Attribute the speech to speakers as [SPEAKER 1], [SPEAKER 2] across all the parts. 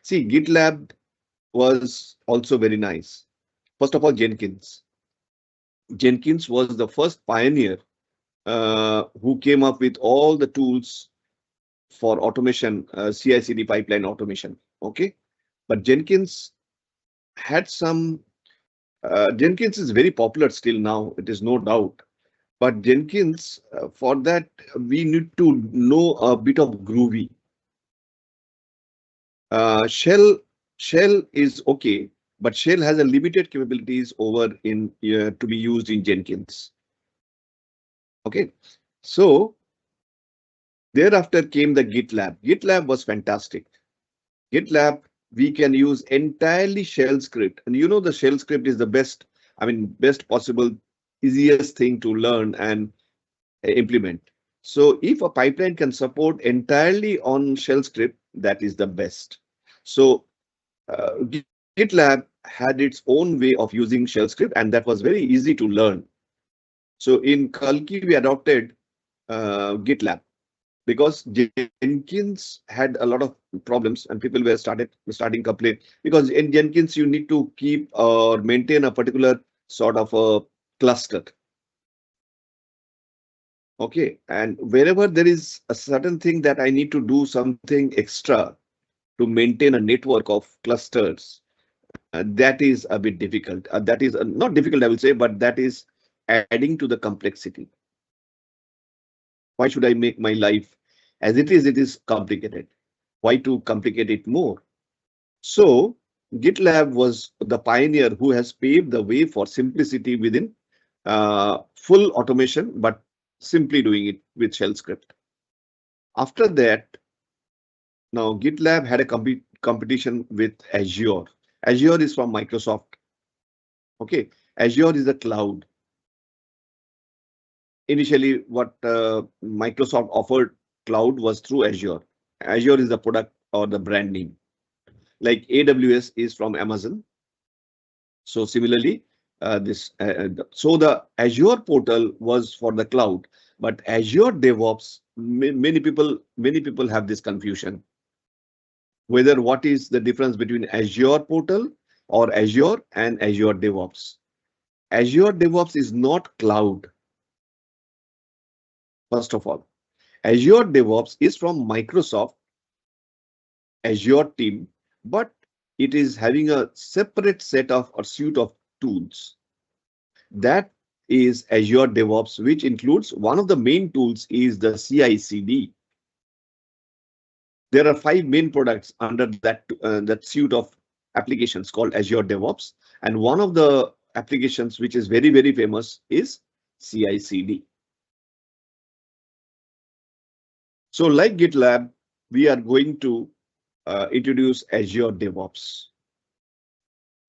[SPEAKER 1] See, GitLab was also very nice. First of all, Jenkins. Jenkins was the first pioneer who came up with all the tools for automation, CI/CD pipeline automation. Okay, but Jenkins had some. Jenkins is very popular still now. It is no doubt. But Jenkins, for that, we need to know a bit of Groovy. Shell is okay, but Shell has a limited capabilities over in to be used in Jenkins. Okay, so thereafter came the GitLab. GitLab was fantastic. GitLab, we can use entirely shell script, and you know the shell script is the best. I mean, best possible, easiest thing to learn and implement. So if a pipeline can support entirely on shell script, that is the best. So GitLab had its own way of using shell script, and that was very easy to learn. So in Kalkey, we adopted GitLab because Jenkins had a lot of problems, and people were starting complaint because in Jenkins you need to keep or maintain a particular sort of a cluster. Okay, and wherever there is a certain thing that I need to do something extra to maintain a network of clusters, that is a bit difficult. That is not difficult, I will say, but that is adding to the complexity. Why should I make my life as it is? It is complicated. Why to complicate it more? So GitLab was the pioneer who has paved the way for simplicity within full automation, but simply doing it with shell script. After that, now GitLab had a competition with Azure. Azure is from Microsoft. Okay, Azure is a cloud. Initially, what Microsoft offered cloud was through Azure. Azure is the product or the brand name. Like AWS is from Amazon. So similarly, so the Azure portal was for the cloud, but Azure DevOps, many people have this confusion whether what is the difference between Azure portal or Azure and Azure DevOps. Azure DevOps is not cloud. First of all, Azure DevOps is from Microsoft Azure team, but it is having a separate set of or suite of tools. That is Azure DevOps, which includes one of the main tools is the CI/CD. There are 5 main products under that suite of applications called Azure DevOps, and one of the applications which is very famous is CI/CD. So like GitLab, we are going to introduce Azure DevOps.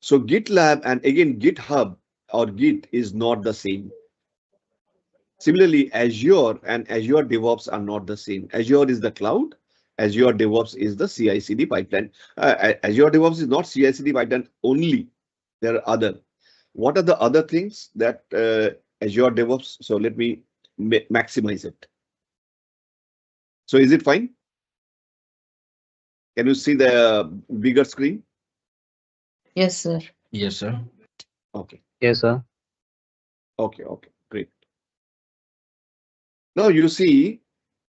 [SPEAKER 1] So GitLab and again GitHub or Git is not the same. Similarly, Azure and Azure DevOps are not the same. Azure is the cloud. Azure DevOps is the CI/CD pipeline. Azure DevOps is not CI/CD pipeline only. There are other. What are the other things that Azure DevOps? So let me maximize it. So is it fine? Can you see the bigger screen?
[SPEAKER 2] Yes, sir.
[SPEAKER 3] Yes, sir.
[SPEAKER 1] Okay.
[SPEAKER 4] Yes, sir.
[SPEAKER 1] Okay. Great. Now you see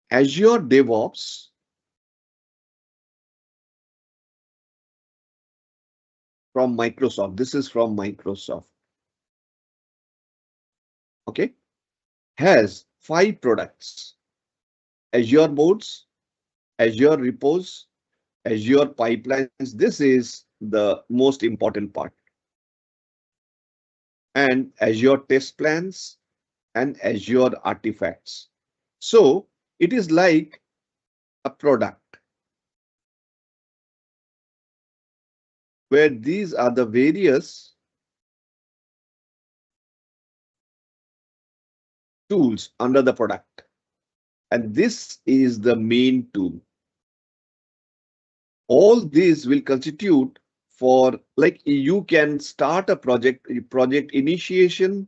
[SPEAKER 1] Azure DevOps from Microsoft. This is from Microsoft. Okay. Has 5 products: Azure Boards, Azure Repos, Azure Pipelines. This is the most important part. And Azure Test Plans and Azure Artifacts. So it is like a product where these are the various tools under the product. And this is the main tool. All these will constitute for, like, you can start a project initiation,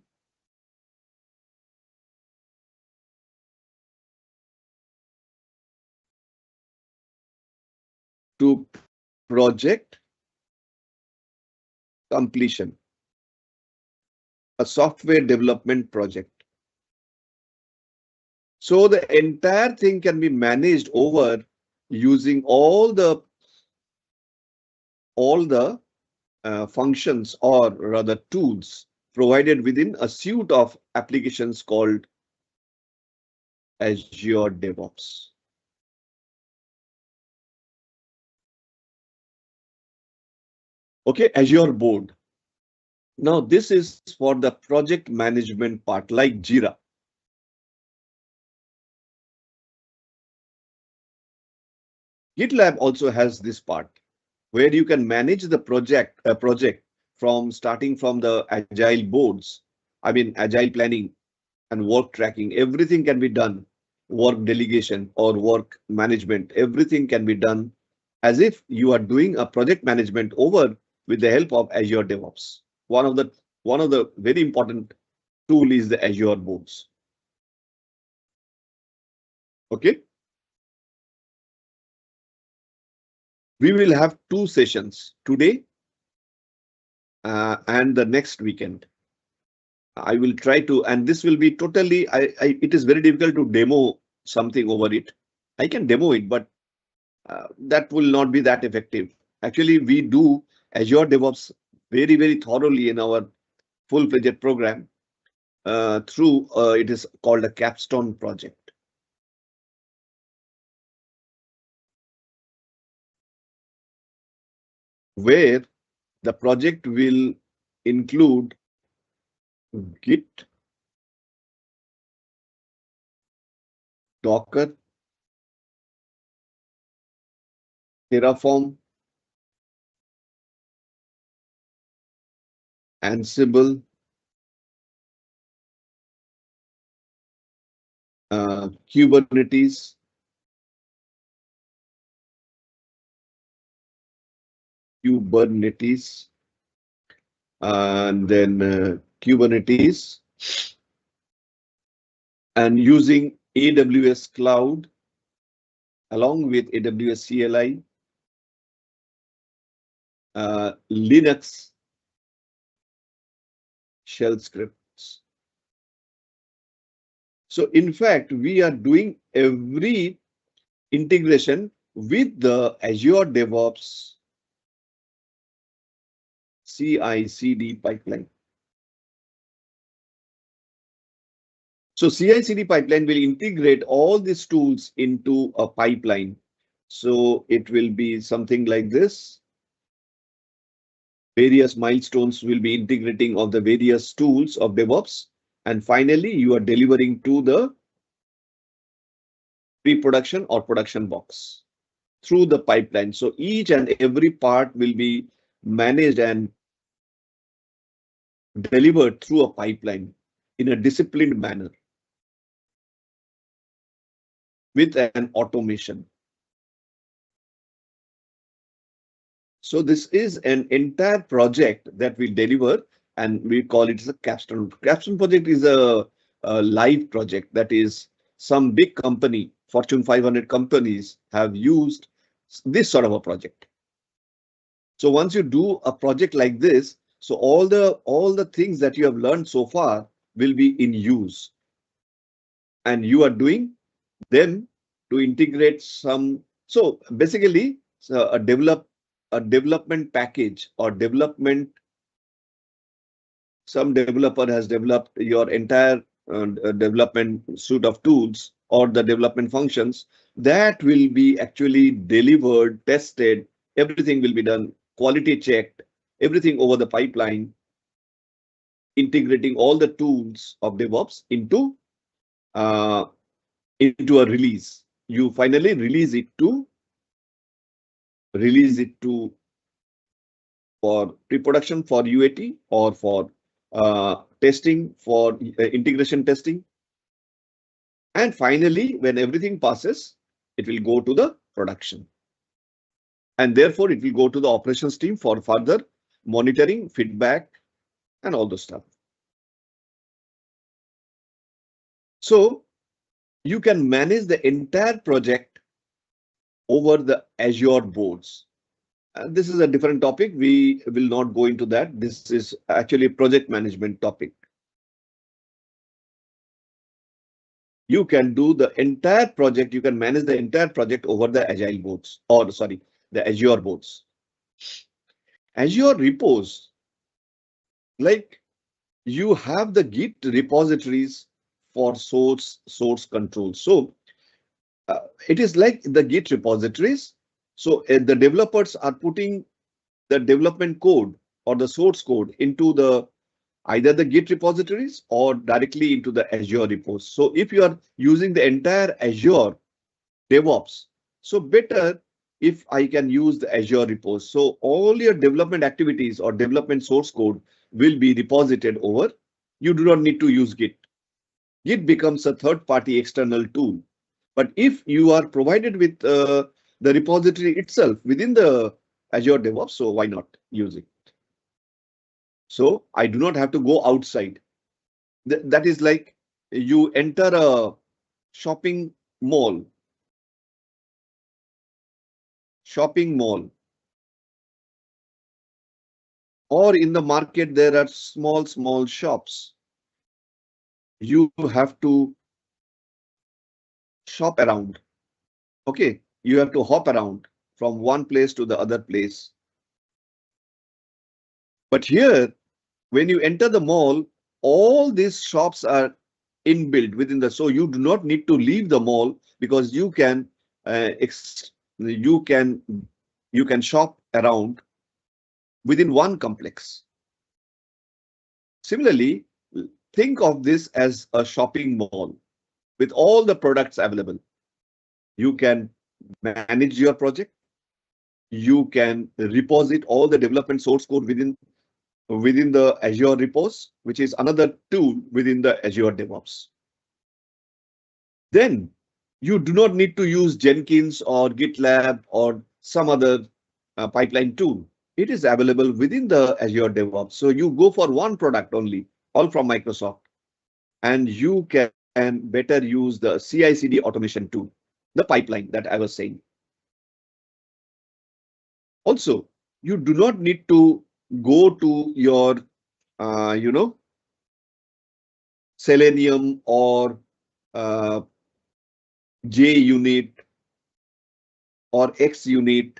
[SPEAKER 1] to project completion, a software development project. So the entire thing can be managed over using all the functions, or rather tools, provided within a suite of applications called Azure DevOps. Okay, Azure board. Now this is for the project management part, like Jira. GitLab also has this part where you can manage the project from starting from the agile boards. I mean, agile planning and work tracking. Everything can be done. Work delegation or work management. Everything can be done as if you are doing a project management over with the help of Azure DevOps. One of the very important tool is the Azure boards. Okay. We will have two sessions today and the next weekend. I will try to, and this will be totally, it is very difficult to demo something over it. I can demo it, but that will not be that effective. Actually, we do Azure DevOps very, very thoroughly in our full-fledged program through, it is called a capstone project. Where the project will include Git, Docker, Terraform, Ansible, Kubernetes, and then Kubernetes, and using AWS Cloud along with AWS CLI, Linux shell scripts. So in fact, we are doing every integration with the Azure DevOps CI/CD pipeline. So CI/CD pipeline will integrate all these tools into a pipeline. So it will be something like this. Various milestones will be integrating of the various tools of DevOps. And finally, you are delivering to the pre-production or production box through the pipeline. So each and every part will be managed and delivered through a pipeline in a disciplined manner with an automation. So this is an entire project that we deliver, and we call it a capstone. Capstone project is a live project, that is some big company, Fortune 500 companies have used this sort of a project. So once you do a project like this, so all the things that you have learned so far will be in use, and you are doing them to integrate some. So basically, a development package or development. Some developer has developed your entire development suite of tools or the development functions that will be actually delivered, tested. Everything will be done, quality checked, everything over the pipeline, integrating all the tools of DevOps uh, into a release. You finally release it to for pre-production, for UAT, or for testing, for integration testing. And finally, when everything passes, it will go to the production. And therefore, it will go to the operations team for further monitoring, feedback, and all those stuff. So you can manage the entire project over the Azure boards. This is a different topic. We will not go into that. This is actually a project management topic. You can do the entire project. You can manage the entire project over the Agile boards, or sorry, the Azure boards. Azure Repos, like you have the Git repositories for source control. So it is like the Git repositories. So the developers are putting the development code or the source code into the either the Git repositories or directly into the Azure repos. So if you are using the entire Azure DevOps, so better if I can use the Azure repos. So all your development activities or development source code will be reposited over. You do not need to use Git. Git becomes a third-party external tool. But if you are provided with the repository itself within the Azure DevOps, so why not use it? So I do not have to go outside. That is like you enter a shopping mall, or in the market, there are small shops. You have to shop around. Okay, you have to hop around from one place to the other place. But here, when you enter the mall, all these shops are inbuilt within the, so you do not need to leave the mall because you can you can shop around within one complex. Similarly, think of this as a shopping mall with all the products available. You can manage your project. You can reposit all the development source code within the Azure Repos, which is another tool within the Azure DevOps. Then you do not need to use Jenkins or GitLab or some other pipeline tool. It is available within the Azure DevOps. So you go for one product only, all from Microsoft, and you can better use the CI/CD automation tool, the pipeline that I was saying. Also, you do not need to go to your, Selenium or JUnit or XUnit.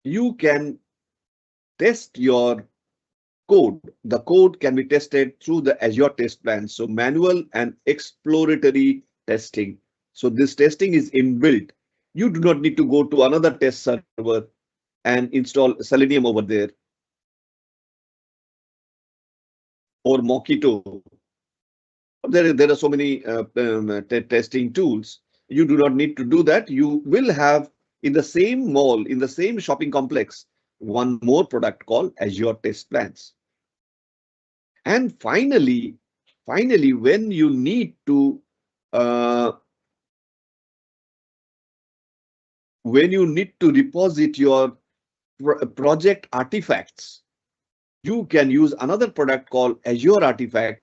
[SPEAKER 1] You can test your code. The code can be tested through the Azure test plan. So manual and exploratory testing. So this testing is inbuilt. You do not need to go to another test server and install Selenium over there or Mockito. There are so many testing tools. You do not need to do that. You will have in the same mall, in the same shopping complex, one more product called Azure Test Plans. And finally, when you need to reposit your project artifacts, you can use another product called Azure Artifacts,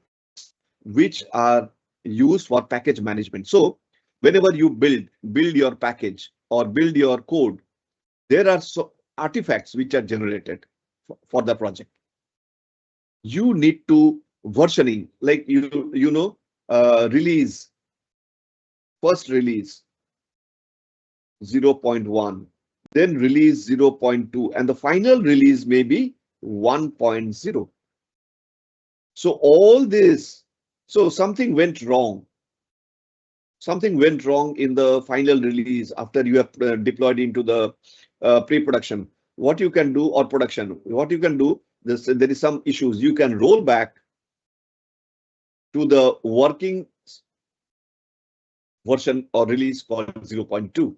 [SPEAKER 1] which are used for package management. So whenever you build your package or build your code, there are artifacts which are generated for the project. You need to versioning, like release, first release 0.1, then release 0.2, and the final release may be 1.0. So all this, so something went wrong. Something went wrong in the final release after you have deployed into the pre-production. What you can do, or production, what you can do, there is some issues. You can roll back to the working version or release called 0.2.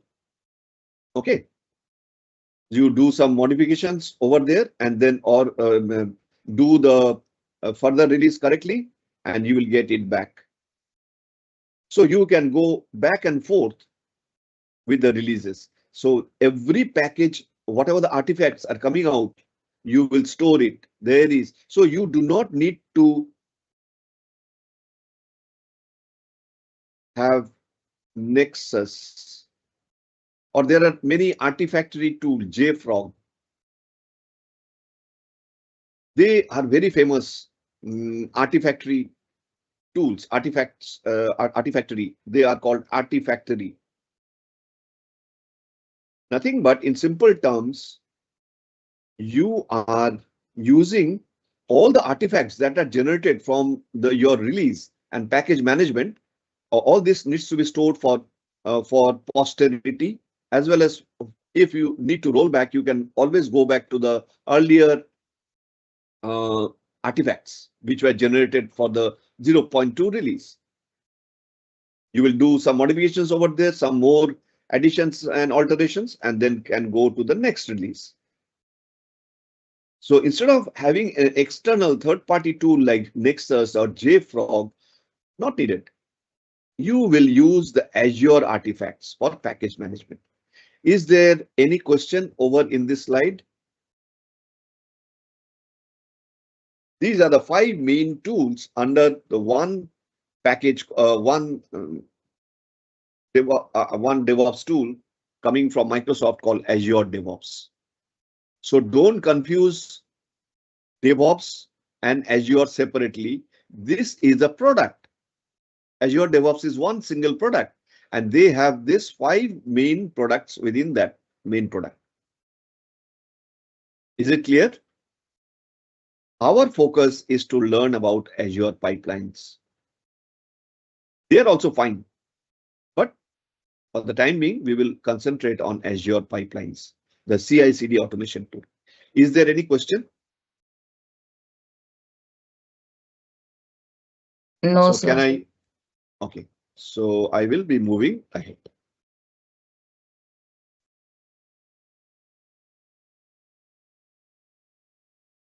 [SPEAKER 1] Okay. You do some modifications over there and then do the further release correctly and you will get it back. So you can go back and forth with the releases. So every package, whatever the artifacts are coming out, you will store it. There is, so you do not need to have Nexus or there are many artifactory tools, JFrog. They are very famous artifactory tools, artifactory. They are called artifactory. Nothing but in simple terms, you are using all the artifacts that are generated from your release and package management. All this needs to be stored for posterity, as well as if you need to roll back, you can always go back to the earlier uh, artifacts which were generated for the 0.2 release. You will do some modifications over there, some more additions and alterations, and then can go to the next release. So instead of having an external third-party tool like Nexus or JFrog, not needed. You will use the Azure artifacts for package management. Is there any question over in this slide? These are the 5 main tools under the one package, one DevOps tool coming from Microsoft called Azure DevOps. So don't confuse DevOps and Azure separately. This is a product. Azure DevOps is one single product, and they have this 5 main products within that main product. Is it clear? Our focus is to learn about Azure pipelines. They are also fine, but for the time being, we will concentrate on Azure pipelines, the CI/CD automation tool. Is there any question?
[SPEAKER 2] No,
[SPEAKER 1] So
[SPEAKER 2] sir.
[SPEAKER 1] can I? Okay, so I will be moving ahead.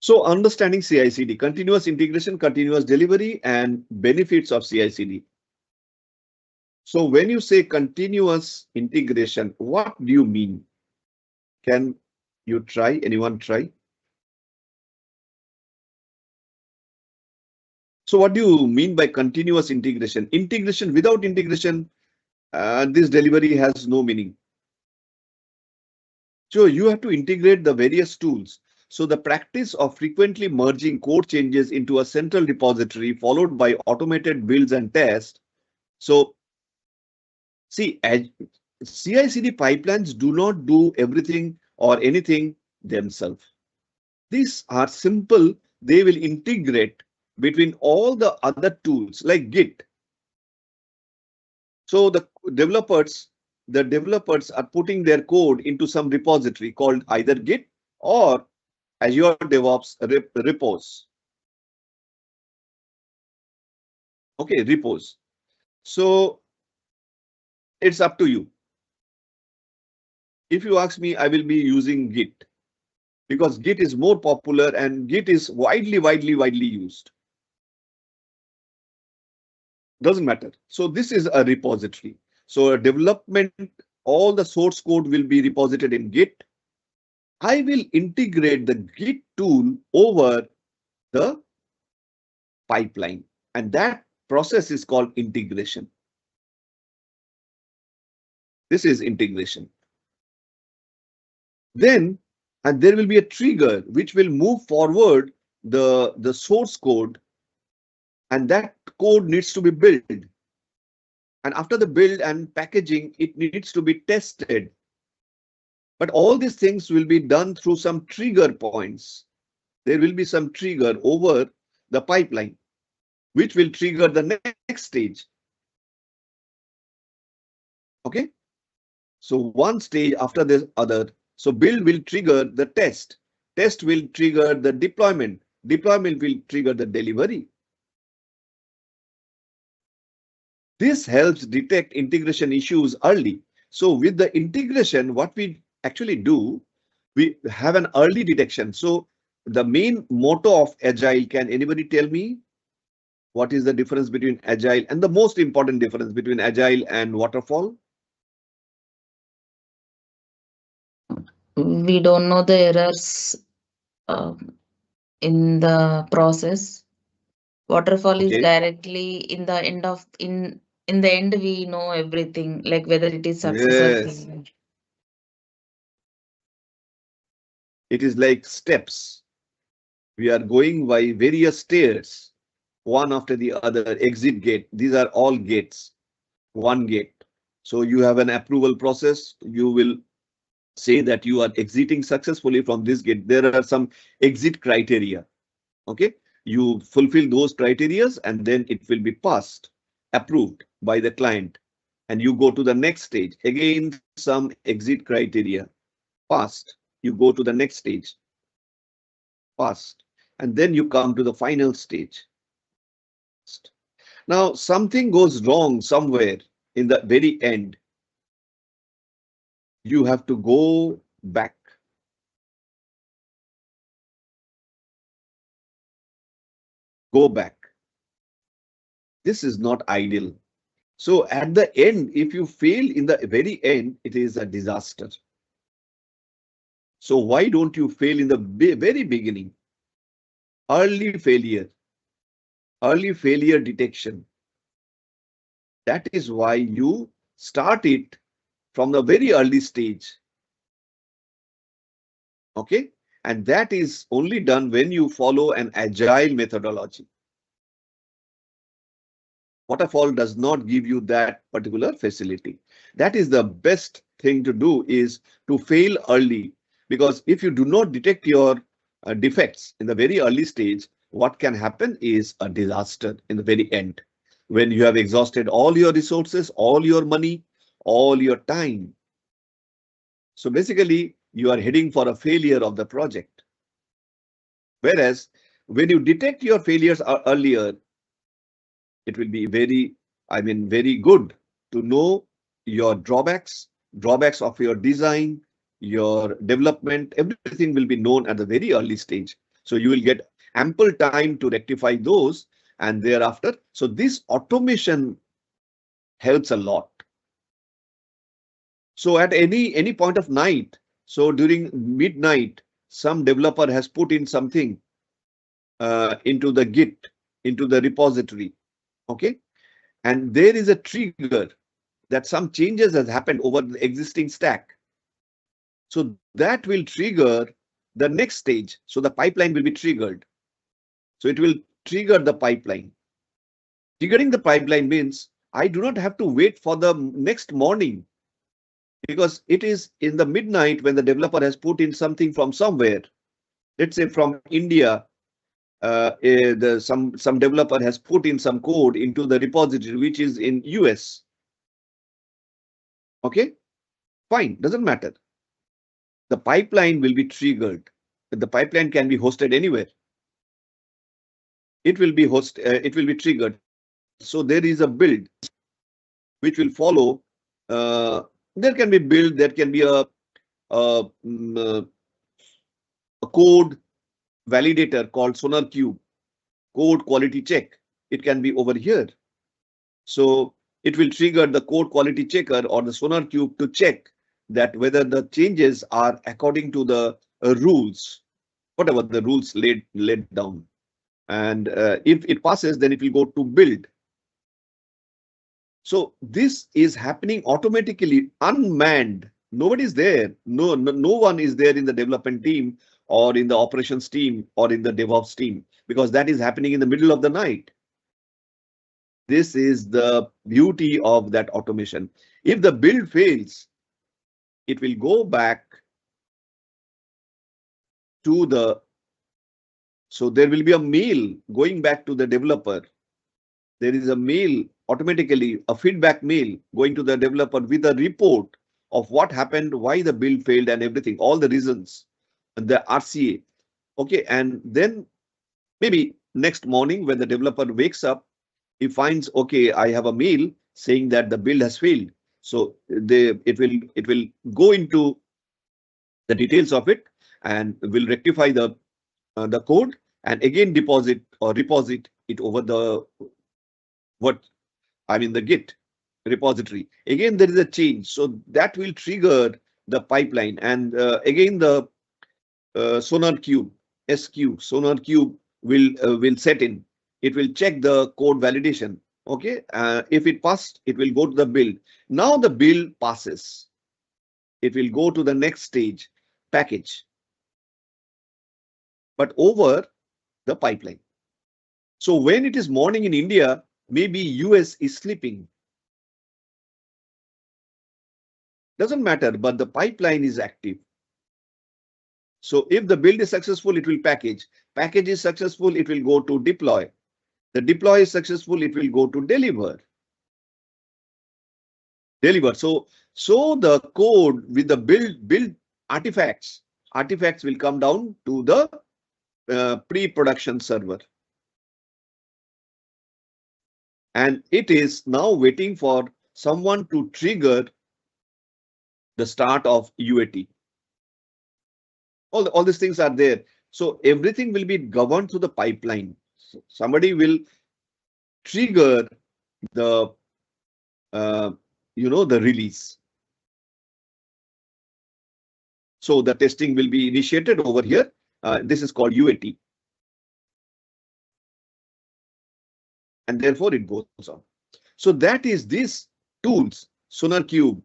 [SPEAKER 1] So understanding CI/CD, continuous integration, continuous delivery, and benefits of CI/CD. So when you say continuous integration, what do you mean? Can you try? Anyone try? So what do you mean by continuous integration? Integration without integration, this delivery has no meaning. So you have to integrate the various tools. So the practice of frequently merging code changes into a central repository followed by automated builds and tests. So see, CI/CD pipelines do not do everything or anything themselves. These are simple. They will integrate between all the other tools like Git. So the developers are putting their code into some repository called either Git or Azure DevOps Repos. Okay, repos. So it's up to you. If you ask me, I will be using Git because Git is more popular and Git is widely used. Doesn't matter. So this is a repository. So development, all the source code will be reposited in Git. I will integrate the Git tool over the pipeline, and that process is called integration. This is integration. Then, and there will be a trigger which will move forward the source code, and that code needs to be built. And after the build and packaging, it needs to be tested. But all these things will be done through some trigger points. There will be some trigger over the pipeline, which will trigger the next stage. Okay. So one stage after this other. So build will trigger the test. Test will trigger the deployment. Deployment will trigger the delivery. This helps detect integration issues early. So with the integration, what we actually do, we have an early detection. So the main motto of Agile, can anybody tell me what is the difference between Agile and the most important difference between Agile and Waterfall?
[SPEAKER 2] We don't know the errors in the process. Waterfall is
[SPEAKER 1] Okay.
[SPEAKER 2] directly in the end of in the end we know everything, like whether it is success or
[SPEAKER 1] Yes.
[SPEAKER 2] failure.
[SPEAKER 1] It is like steps. We are going by various stairs, one after the other, exit gate. These are all gates, one gate. So you have an approval process. You will say that you are exiting successfully from this gate. There are some exit criteria. Okay, you fulfill those criterias and then it will be passed, approved by the client. And you go to the next stage. Again, some exit criteria, passed. You go to the next stage, passed. And then you come to the final stage. Now, something goes wrong somewhere in the very end. You have to go back. Go back. This is not ideal. So at the end, if you fail in the very end, it is a disaster. So why don't you fail in the very beginning? Early failure detection. That is why you start it from the very early stage. Okay, and that is only done when you follow an agile methodology. Waterfall does not give you that particular facility. That is the best thing to do, is to fail early, because if you do not detect your defects in the very early stage, what can happen is a disaster in the very end, when you have exhausted all your resources, all your money, all your time. So basically, you are heading for a failure of the project. Whereas when you detect your failures earlier, it will be very good to know your drawbacks of your design, your development. Everything will be known at the very early stage. So you will get ample time to rectify those, and thereafter. So this automation helps a lot. So at any point of night, so during midnight, some developer has put in something into the Git, into the repository. Okay, and there is a trigger that some changes has happened over the existing stack. So that will trigger the next stage. So the pipeline will be triggered. So it will trigger the pipeline. Triggering the pipeline means I do not have to wait for the next morning, because it is in the midnight when the developer has put in something from somewhere. Let's say from India, some developer has put in some code into the repository which is in US. Okay, fine, doesn't matter. The pipeline will be triggered. The pipeline can be hosted anywhere. It will be triggered. So there is a build which will follow. There can be build, there can be a, a code validator called SonarQube, code quality check. It can be over here. So it will trigger the code quality checker or the SonarQube to check that whether the changes are according to the rules, whatever the rules laid down. And if it passes, then it will go to build. So this is happening automatically, unmanned. Nobody is there. No one is there in the development team or in the operations team or in the DevOps team, because that is happening in the middle of the night. This is the beauty of that automation. If the build fails, it will go back to the, so there will be a mail going back to the developer. There is a mail automatically, a feedback mail going to the developer with a report of what happened, why the build failed and everything, all the reasons, and the RCA. Okay, and then maybe next morning when the developer wakes up, he finds, okay, I have a mail saying that the build has failed. So it will go into the details of it and will rectify the code and again deposit it over the the Git repository. Again, there is a change. So that will trigger the pipeline. And again, the SonarQube, SonarQube will set in. It will check the code validation. Okay, if it passed, it will go to the build. Now the build passes. It will go to the next stage, package. but over the pipeline. So when it is morning in India, maybe US is sleeping. Doesn't matter, but the pipeline is active. So if the build is successful, it will package. Package is successful, it will go to deploy. The deploy is successful, it will go to deliver. So the code with the build artifacts will come down to the pre-production server. And it is now waiting for someone to trigger the start of UAT. All these things are there. So everything will be governed through the pipeline. So somebody will trigger the the release. So the testing will be initiated over here. This is called UAT. And therefore it goes on. So that is these tools, SonarQube,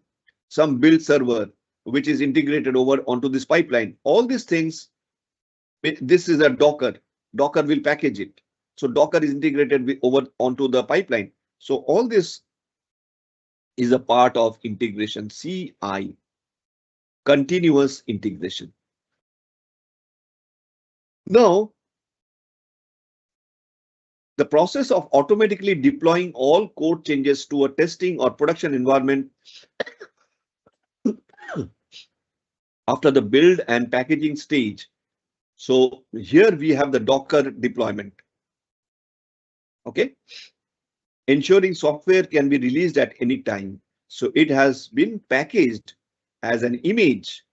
[SPEAKER 1] some build server, which is integrated over onto this pipeline. All these things, this is a Docker. Docker will package it. So Docker is integrated over onto the pipeline. So all this is a part of integration, CI, continuous integration. Now, the process of automatically deploying all code changes to a testing or production environment after the build and packaging stage. So here we have the Docker deployment. Okay. Ensuring software can be released at any time. So it has been packaged as an image.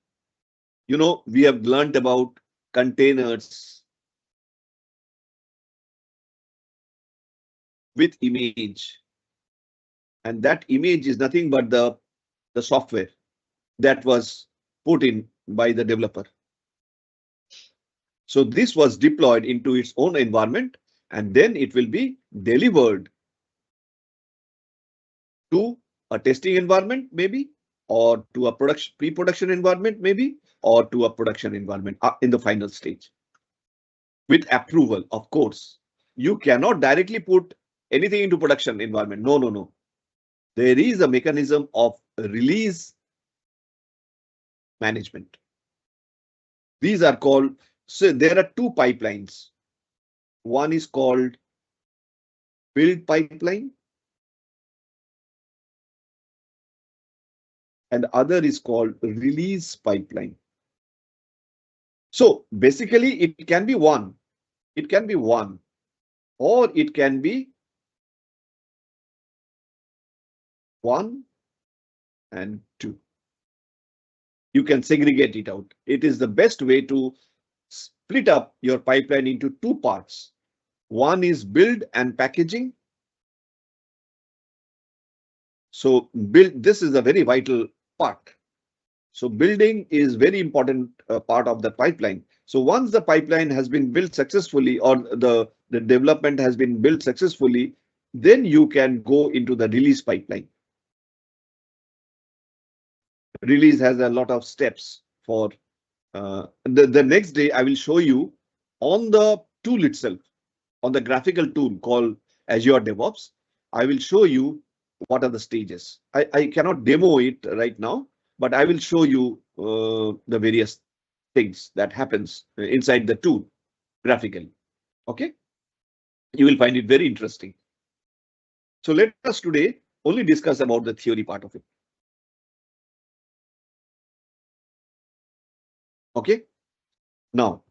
[SPEAKER 1] We have learned about containers with image. And that image is nothing but the software that was put in by the developer. So this was deployed into its own environment, and then it will be delivered to a testing environment, maybe, or to a pre-production environment, maybe, or to a production environment in the final stage. With approval, of course. You cannot directly put anything into production environment. No. There is a mechanism of release management. These are called, so there are two pipelines. One is called build pipeline, and other is called release pipeline. So basically it can be one, or it can be 1 and 2. You can segregate it out. It is the best way to split up your pipeline into two parts. One is build and packaging. So build, this is a very vital part. So building is very important part of the pipeline. So once the pipeline has been built successfully, or the development has been built successfully, then you can go into the release pipeline. Release has a lot of steps for the next day. I will show you on the tool itself, on the graphical tool called Azure DevOps. I will show you what are the stages. I cannot demo it right now, but I will show you the various things that happens inside the tool graphically. Okay, you will find it very interesting. So let us today only discuss about the theory part of it. Okay, now,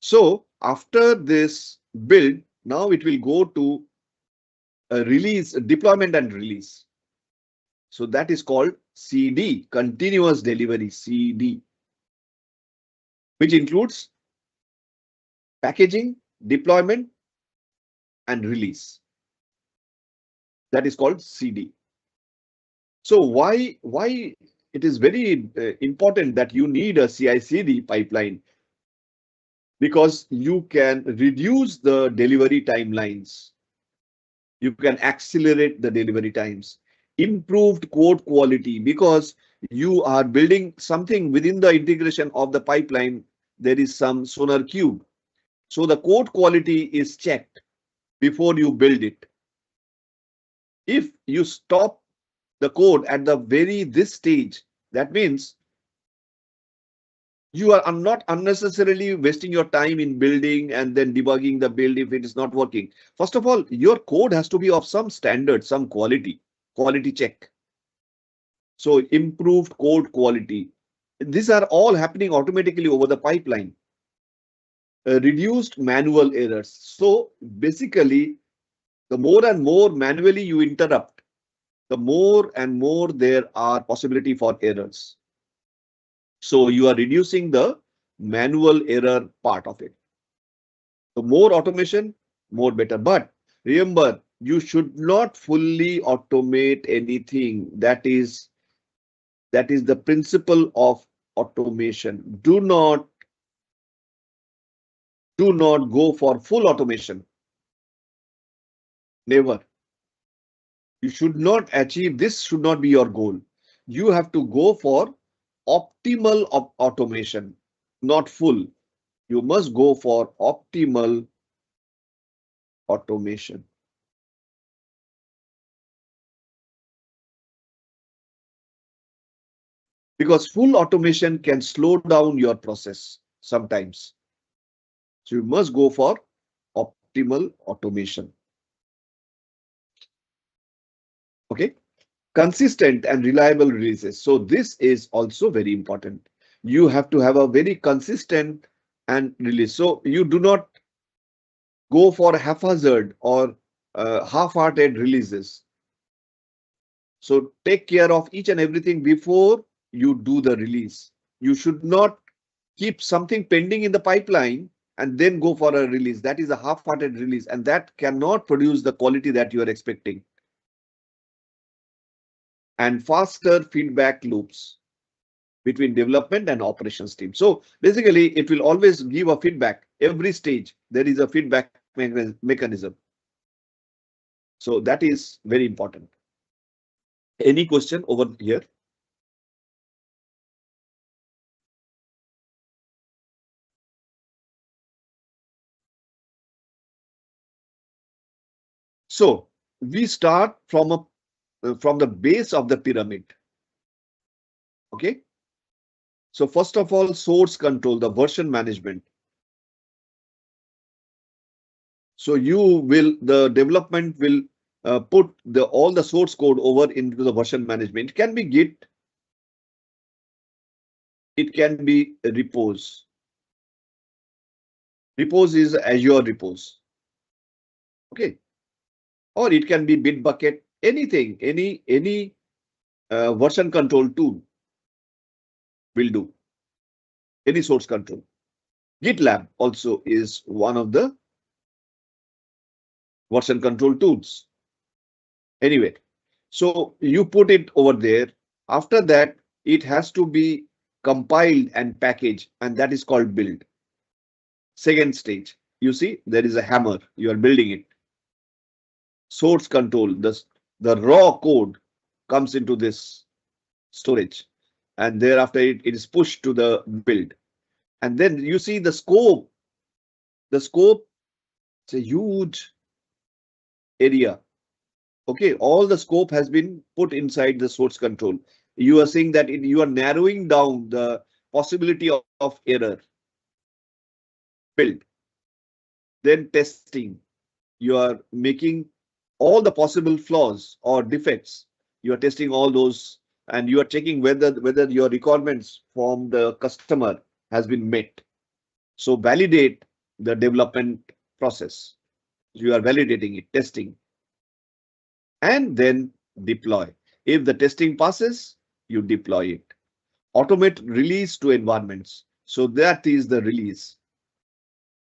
[SPEAKER 1] so after this build, now it will go to a release, deployment and release. So that is called CD, continuous delivery, CD, which includes packaging, deployment, and release. That is called CD. So why it is very important that you need a CI/CD pipeline? Because you can reduce the delivery timelines. You can accelerate the delivery times, improved code quality, because you are building something within the integration of the pipeline there is some sonar cube. So the code quality is checked before you build it. If you stop the code at the this stage, that means you are not unnecessarily wasting your time in building and then debugging the build if it is not working. First of all, your code has to be of some standard, some quality check. So improved code quality. These are all happening automatically over the pipeline. Reduced manual errors. So basically, the more and more manually you interrupt, the more and more there are possibility for errors. So you are reducing the manual error part of it. The more automation, more better. But remember, you should not fully automate anything. That is the principle of automation. Do not go for full automation. Never. You should not achieve this, should not be your goal. You have to go for optimal automation, not full. You must go for optimal automation. Because full automation can slow down your process sometimes. So you must go for optimal automation. Okay. Consistent and reliable releases. So this is also very important. You have to have a very consistent and release. So you do not go for haphazard or half-hearted releases. So take care of each and everything before you do the release. You should not keep something pending in the pipeline and then go for a release. That is a half-hearted release, and that cannot produce the quality that you are expecting. And faster feedback loops between development and operations team. So basically, it will always give a feedback. Every stage, there is a feedback mechanism. So that is very important. Any question over here? So we start from the base of the pyramid. Okay. So first of all, source control, the version management. So the development will put all the source code over into the version management. It can be Git. It can be Repos. Repos is Azure Repos. Okay. Or it can be Bitbucket, anything, any version control tool will do. Any source control. GitLab also is one of the version control tools. Anyway, so you put it over there. After that, it has to be compiled and packaged, and that is called build. Second stage, you see, there is a hammer, you are building it. Source control, the raw code comes into this storage, and thereafter it is pushed to the build. And then you see the scope. The scope, it's a huge area. Okay, all the scope has been put inside the source control. You are saying that you are narrowing down the possibility of error. Build. Then testing. You are making all the possible flaws or defects. You are testing all those, and you are checking whether your requirements from the customer has been met. So validate the development process. You are validating it, testing. And then deploy. If the testing passes, you deploy it. Automate release to environments. So that is the release.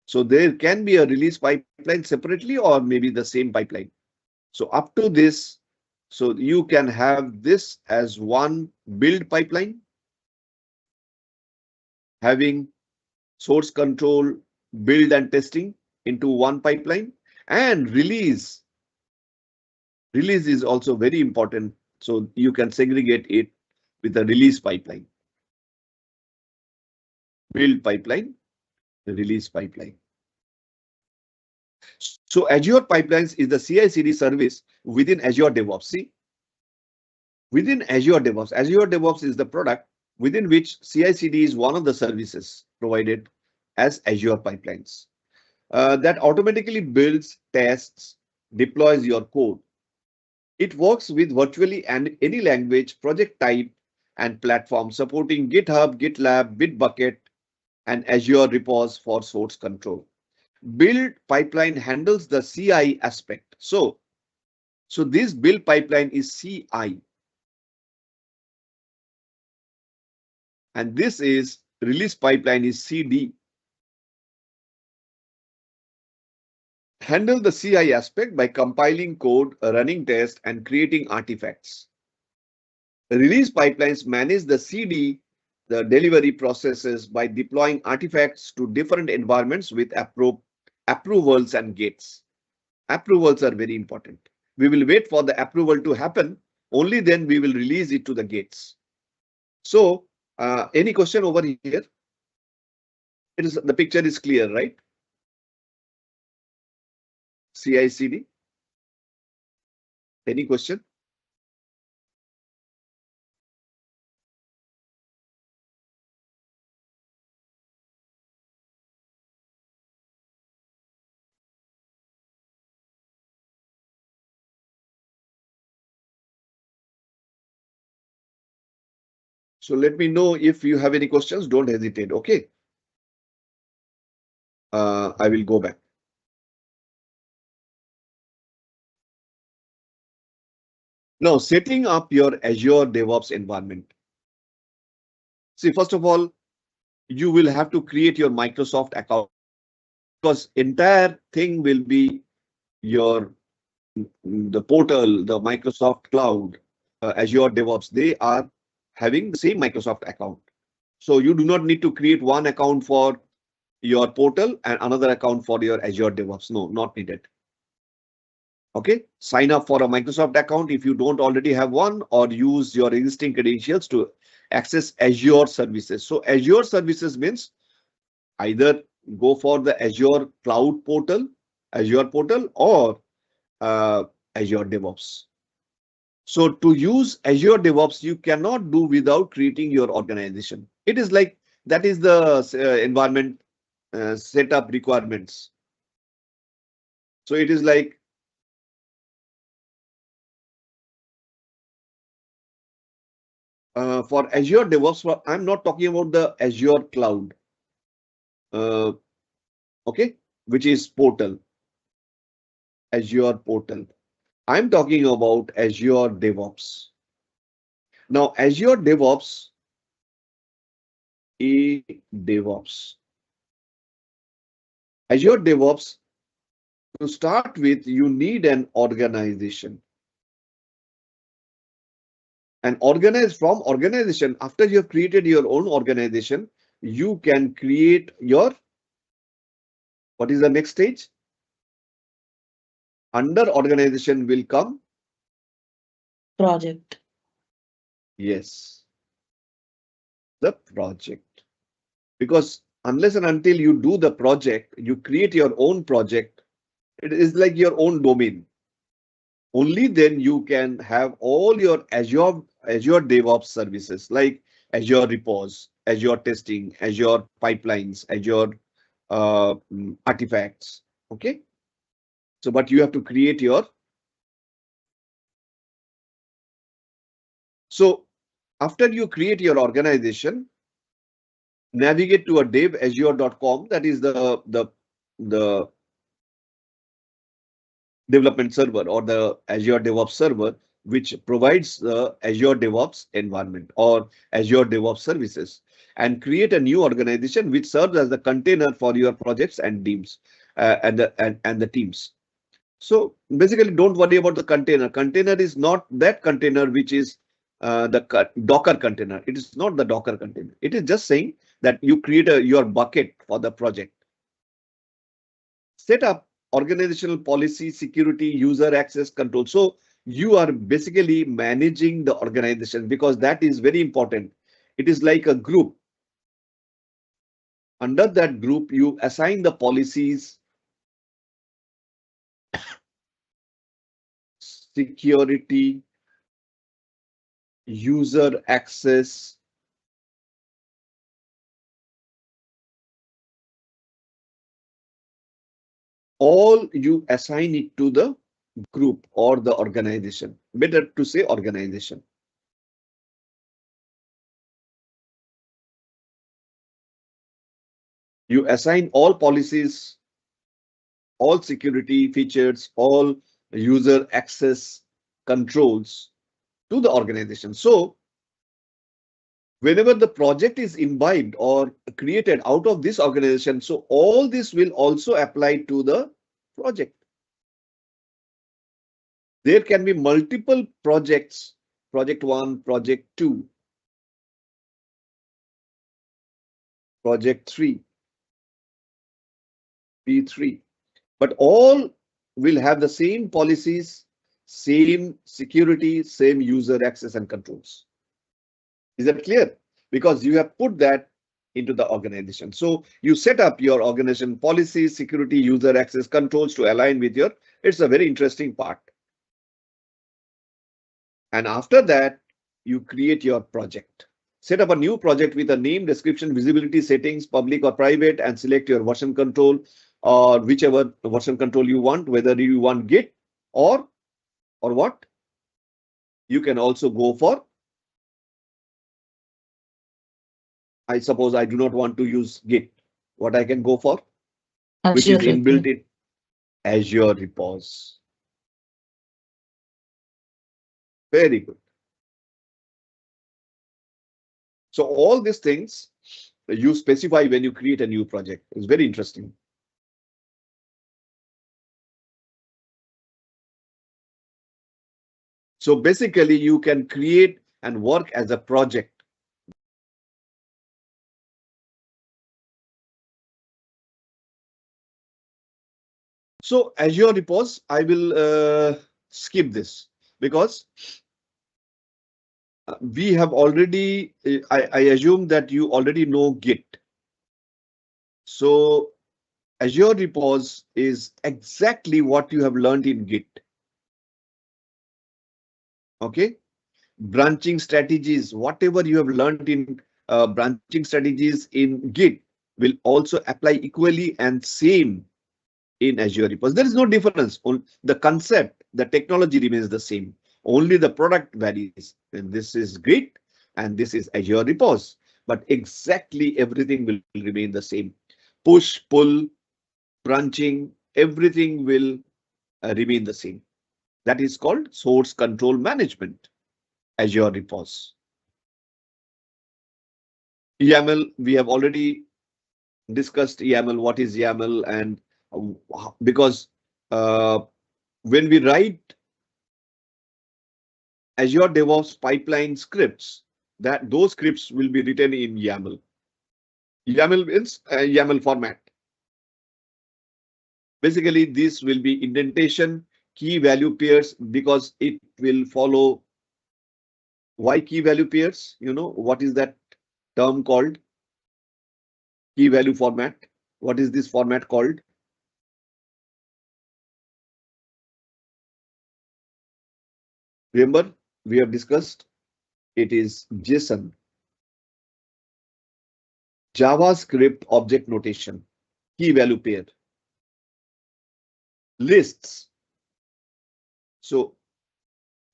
[SPEAKER 1] So there can be a release pipeline separately or maybe the same pipeline. So up to this, so you can have this as one build pipeline, having source control, build and testing into one pipeline, and release. Release is also very important. So you can segregate it with a release pipeline. build pipeline, release pipeline. So Azure Pipelines is the CI/CD service within Azure DevOps. See, within Azure DevOps is the product within which CI/CD is one of the services provided as Azure Pipelines that automatically builds, tests, deploys your code. It works with virtually any language, project type, and platform, supporting GitHub, GitLab, Bitbucket, and Azure Repos for source control. Build pipeline handles the CI aspect. So this build pipeline is CI. And this is release pipeline is CD. Handle the CI aspect by compiling code, running tests, and creating artifacts. Release pipelines manage the CD, the delivery processes by deploying artifacts to different environments with approvals and gates. Approvals are very important. We will wait for the approval to happen. Only then we will release it to the gates. So any question over here? The picture is clear, right? CI/CD. Any question? So let me know if you have any questions. Don't hesitate. Okay. I will go back. Now, setting up your Azure DevOps environment. See, first of all, you will have to create your Microsoft account because entire thing will be the portal, the Microsoft Cloud, Azure DevOps. They are having the same Microsoft account. So you do not need to create one account for your portal and another account for your Azure DevOps. No, not needed. Okay, sign up for a Microsoft account if you don't already have one, or use your existing credentials to access Azure services. So Azure services means either go for the Azure Cloud portal, or Azure DevOps. So to use Azure DevOps, you cannot do without creating your organization. It is like that is the environment setup requirements. So it is like for Azure DevOps, I'm not talking about the Azure Cloud, okay, which is portal, Azure portal. I'm talking about Azure DevOps. Now, Azure DevOps is DevOps. Azure DevOps, to start with, you need an organization. And from organization, after you have created your own organization, you can create your, what is the next stage? Under organization will come
[SPEAKER 2] project.
[SPEAKER 1] Yes, the project. Because unless and until you do the project, you create your own project, it is like your own domain. Only then you can have all your Azure DevOps services like Azure Repos, Azure Testing, Azure Pipelines, Azure Artifacts. Okay. So, but you have to create your. So after you create your organization, navigate to a devazure.com. That is the development server or the Azure DevOps server, which provides the Azure DevOps environment or Azure DevOps services, and create a new organization which serves as the container for your projects and teams and the teams. So basically, don't worry about the container. Container is not that container which is the Docker container. It is not the Docker container. It is just saying that you create your bucket for the project. Set up organizational policy, security, user access control. So you are basically managing the organization, because that is very important. It is like a group. Under that group, you assign the policies, security, user access, all you assign it to the group or the organization. Better to say organization. You assign all policies, all security features, all user access controls to the organization. So whenever the project is imbibed or created out of this organization, so all this will also apply to the project. There can be multiple projects, project 1, project 2, project 3, P3, but all will have the same policies, same security, same user access and controls. Is that clear? Because you have put that into the organization. So you set up your organization policies, security, user access controls to align with your, it's a very interesting part. And after that, you create your project. Set up a new project with a name, description, visibility settings, public or private, and select your version control or whichever version control you want, whether you want Git or what. You can also go for, I suppose I do not want to use Git. What I can go for, which is inbuilt in Azure Repos. Very good. So all these things you specify when you create a new project. It's very interesting. So basically you can create and work as a project. So Azure Repos, I will skip this because we have already, I assume that you already know Git. So Azure Repos is exactly what you have learned in Git. Okay, branching strategies, whatever you have learned in branching strategies in Git will also apply equally and same in Azure Repos. There is no difference. The concept, the technology remains the same. Only the product varies. And this is Git and this is Azure Repos. But exactly everything will remain the same. Push, pull, branching, everything will remain the same. That is called source control management, Azure Repos. YAML, we have already discussed YAML, what is YAML, and because when we write Azure DevOps pipeline scripts, that those scripts will be written in YAML. YAML means YAML format. Basically, this will be indentation, key value pairs, because it will follow. Why key value pairs? You know, what is that term called? Key value format. What is this format called? Remember, we have discussed it is JSON. JavaScript object notation, key value pair. Lists. So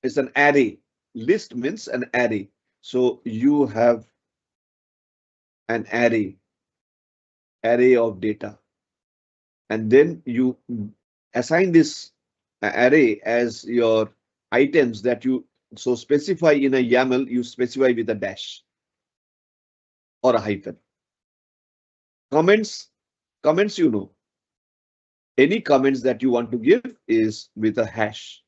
[SPEAKER 1] it's an array. List means an array. So you have an array of data. And then you assign this array as your items that you so specify in a YAML, you specify with a dash or a hyphen. Comments, you know. Any comments that you want to give is with a hash.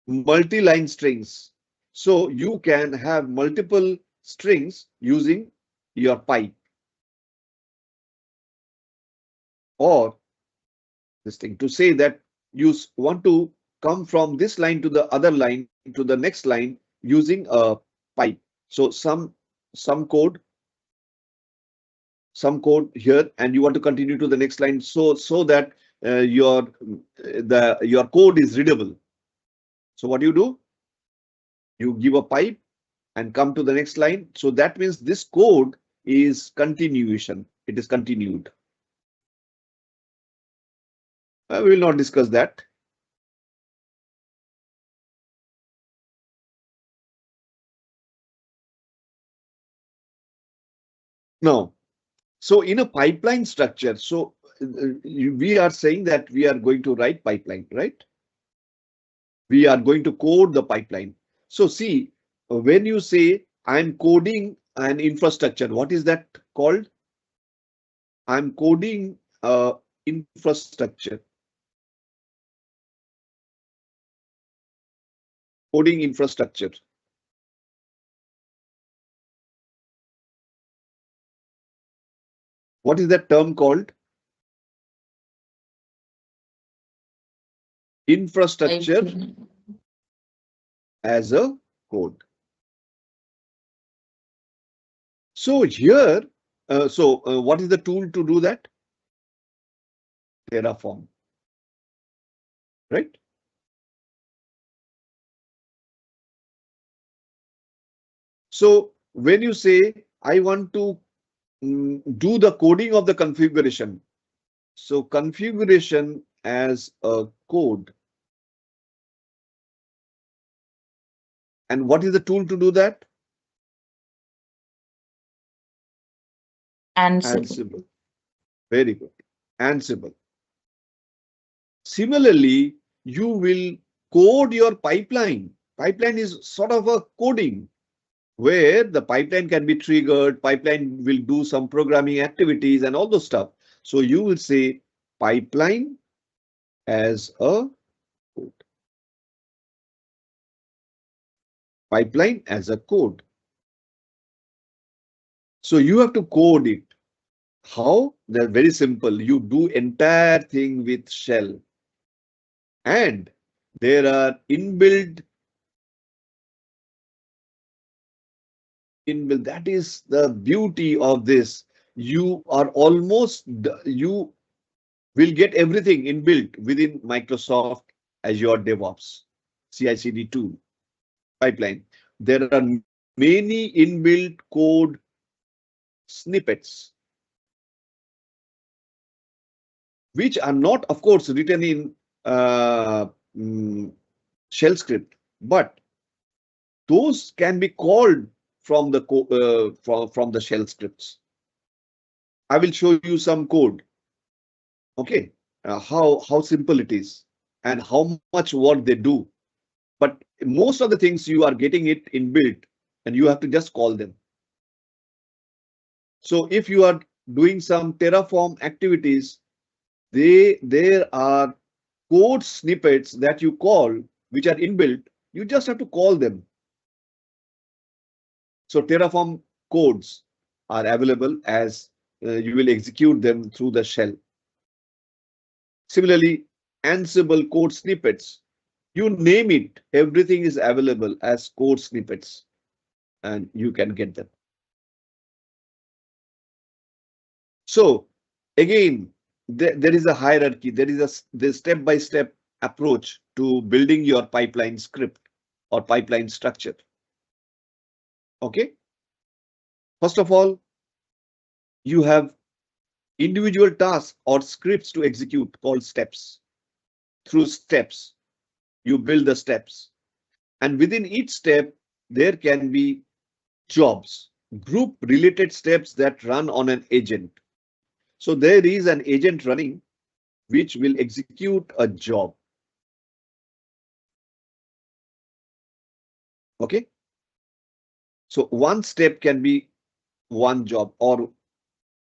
[SPEAKER 1] Multi-line strings. So you can have multiple strings using your pipe. Or this thing to say that you want to come from this line to the other line to the next line using a pipe. So some code some code here and you want to continue to the next line, so that your code is readable. So what do? You give a pipe and come to the next line. So that means this code is continuation. It is continued. We will not discuss that. No. So in a pipeline structure, so we are saying that we are going to write pipeline, right? We are going to code the pipeline. So see, when you say I'm coding an infrastructure, what is that called? I'm coding infrastructure. Coding infrastructure. What is that term called? Infrastructure as a code. So here, what is the tool to do that? Terraform, right? So when you say, I want to do the coding of the configuration, so configuration as a code. And what is the tool to do that? Ansible. Very good. Ansible. Similarly, you will code your pipeline. Pipeline is sort of a coding where the pipeline can be triggered, pipeline will do some programming activities and all those stuff. So you will say pipeline as a code. Pipeline as a code. So you have to code it. How? They're very simple. You do entire thing with shell. And there are inbuilt. That is the beauty of this. You will get everything inbuilt within Microsoft Azure DevOps CI/CD tool pipeline. There are many inbuilt code snippets which are not, of course, written in shell script, but those can be called from the from the shell scripts. I will show you some code. Okay, how simple it is and how much work they do. But most of the things you are getting it inbuilt and you have to just call them. So if you are doing some Terraform activities, there are code snippets that you call, which are inbuilt. You just have to call them. So Terraform codes are available as you will execute them through the shell. Similarly, Ansible code snippets, you name it, everything is available as code snippets and you can get them. So again, there is a hierarchy, there is a step-by-step approach to building your pipeline script or pipeline structure. Okay. First of all, you have individual tasks or scripts to execute called steps. Through steps, you build the steps. And within each step, there can be jobs, group related steps that run on an agent. So there is an agent running which will execute a job. Okay. So one step can be one job, or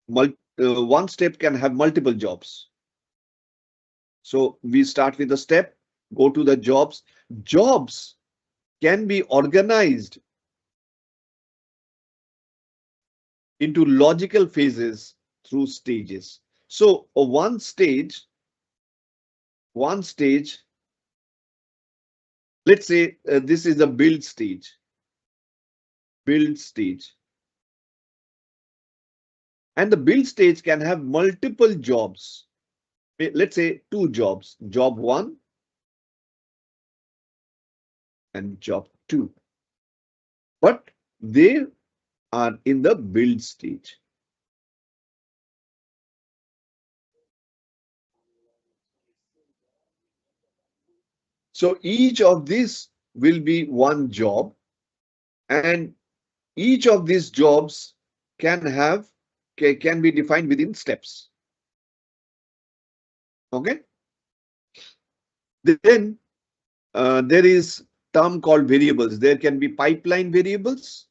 [SPEAKER 1] one step can have multiple jobs. So we start with the step, go to the jobs. Jobs can be organized into logical phases through stages. So one stage, let's say this is a build stage. And the build stage can have multiple jobs. Let's say 2 jobs, job 1 and job 2. But they are in the build stage. So each of these will be one job, and each of these jobs can be defined within steps. Okay. Then there is term called variables. There can be pipeline variables.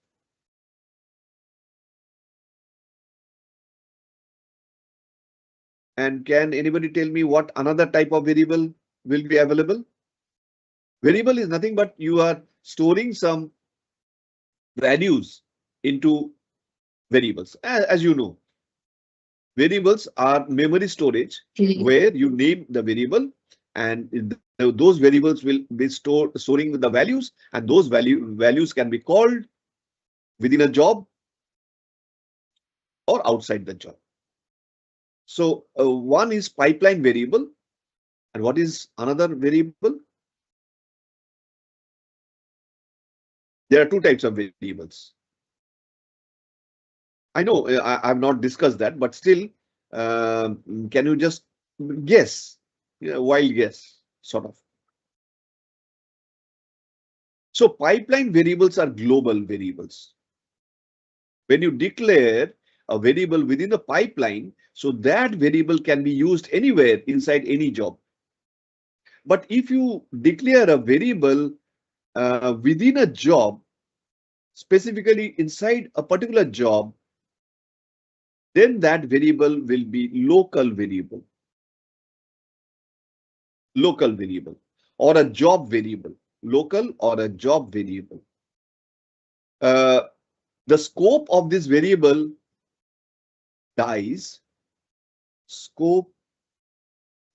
[SPEAKER 1] And can anybody tell me what another type of variable will be available? Variable is nothing but you are storing some values into variables. As you know, variables are memory storage where you name the variable, and those variables will be storing the values, and those values can be called within a job or outside the job. So one is pipeline variable, and what is another variable? There are 2 types of variables. I know I've not discussed that, but still, can you just guess? Wild guess, sort of. So pipeline variables are global variables. When you declare a variable within the pipeline, so that variable can be used anywhere inside any job. But if you declare a variable within a job, specifically inside a particular job, then that variable will be local variable. Local variable or a job variable. Local or a job variable. The scope of this variable dies. Scope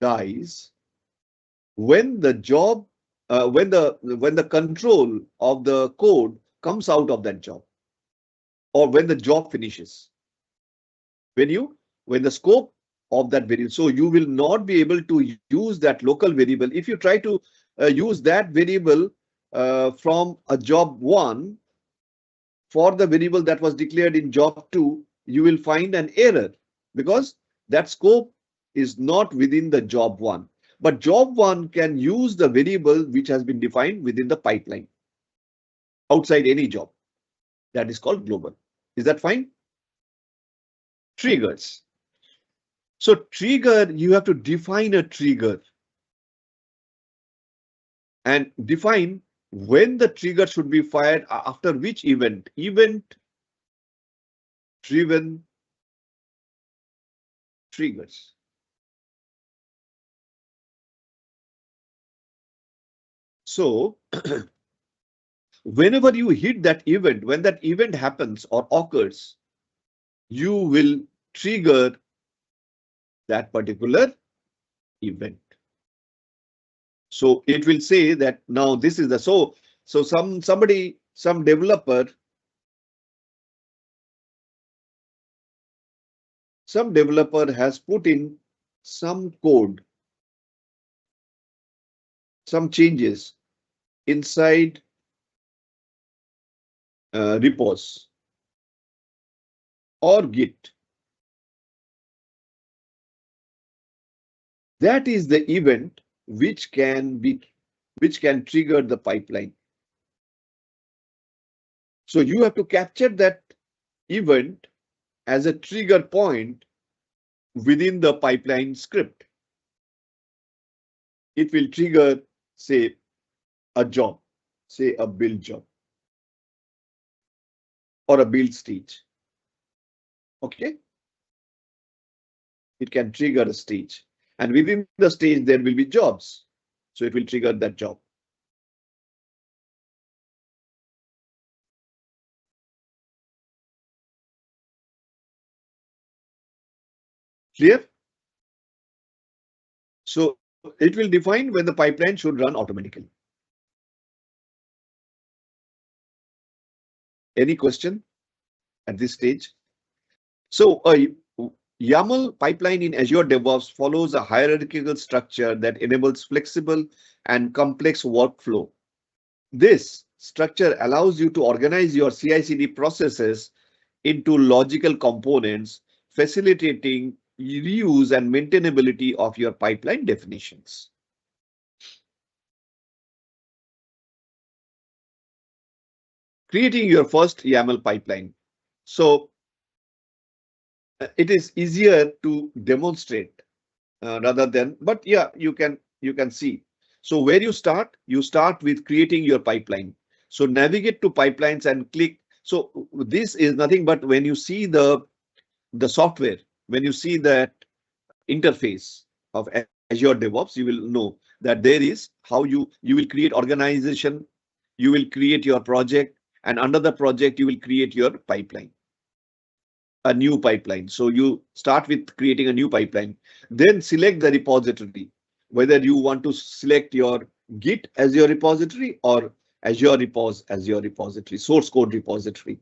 [SPEAKER 1] dies when the job, when the control of the code comes out of that job, or when the job finishes. When the scope of that variable, so you will not be able to use that local variable. If you try to use that variable from a job 1 for the variable that was declared in job 2, you will find an error because that scope is not within the job 1. But job 1 can use the variable which has been defined within the pipeline outside any job. That is called global. Is that fine? Triggers. So trigger, you have to define a trigger and define when the trigger should be fired, after which event. Event driven triggers. So whenever you hit that event, when that event happens or occurs, you will trigger that particular event. So it will say that now this is the some developer has put in some code, some changes inside Repos or Git. That is the event which can trigger the pipeline. So you have to capture that event as a trigger point within the pipeline script. It will trigger, say, a job, say a build job or a build stage. Okay. It can trigger a stage, and within the stage there will be jobs. So it will trigger that job. Clear? So it will define when the pipeline should run automatically. Any question at this stage? So YAML pipeline in Azure DevOps follows a hierarchical structure that enables flexible and complex workflow. This structure allows you to organize your CI/CD processes into logical components, facilitating reuse and maintainability of your pipeline definitions. Creating your first YAML pipeline. So it is easier to demonstrate rather than, but yeah, you can see. So where you start with creating your pipeline. So navigate to pipelines and click. So this is nothing but when you see the software, when you see that interface of Azure DevOps, you will know that there is how you will create organization, you will create your project, and under the project you will create your pipeline, a new pipeline. So you start with creating a new pipeline, then select the repository, whether you want to select your Git as your repository or Azure Repos as your repository, source code repository.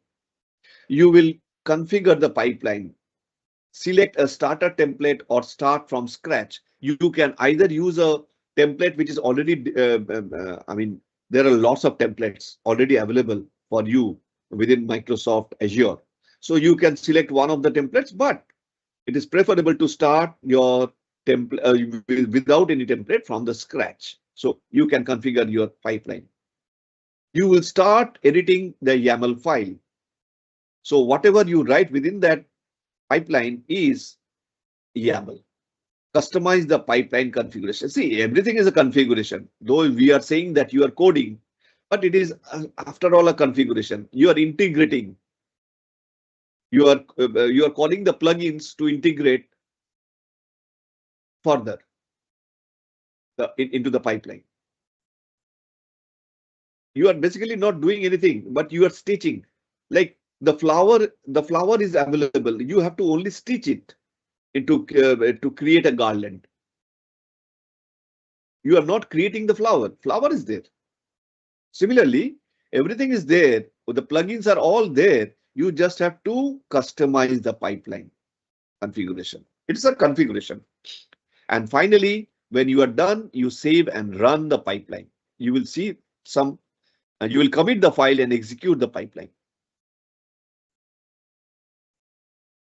[SPEAKER 1] You will configure the pipeline, select a starter template or start from scratch. You can either use a template which is already, I mean, there are lots of templates already available for you within Microsoft Azure. So you can select one of the templates, but it is preferable to start your template without any template from the scratch. So you can configure your pipeline. You will start editing the YAML file. So whatever you write within that pipeline is YAML. Customize the pipeline configuration. See, everything is a configuration, though we are saying that you are coding, but it is after all a configuration. You are integrating. You are calling the plugins to integrate further into the pipeline. You are basically not doing anything, but you are stitching. Like the flower is available. You have to only stitch it into to create a garland. You are not creating the flower. Flower is there. Similarly, everything is there. The plugins are all there. You just have to customize the pipeline configuration. It's a configuration. And finally, when you are done, you save and run the pipeline. You will see some, and you will commit the file and execute the pipeline.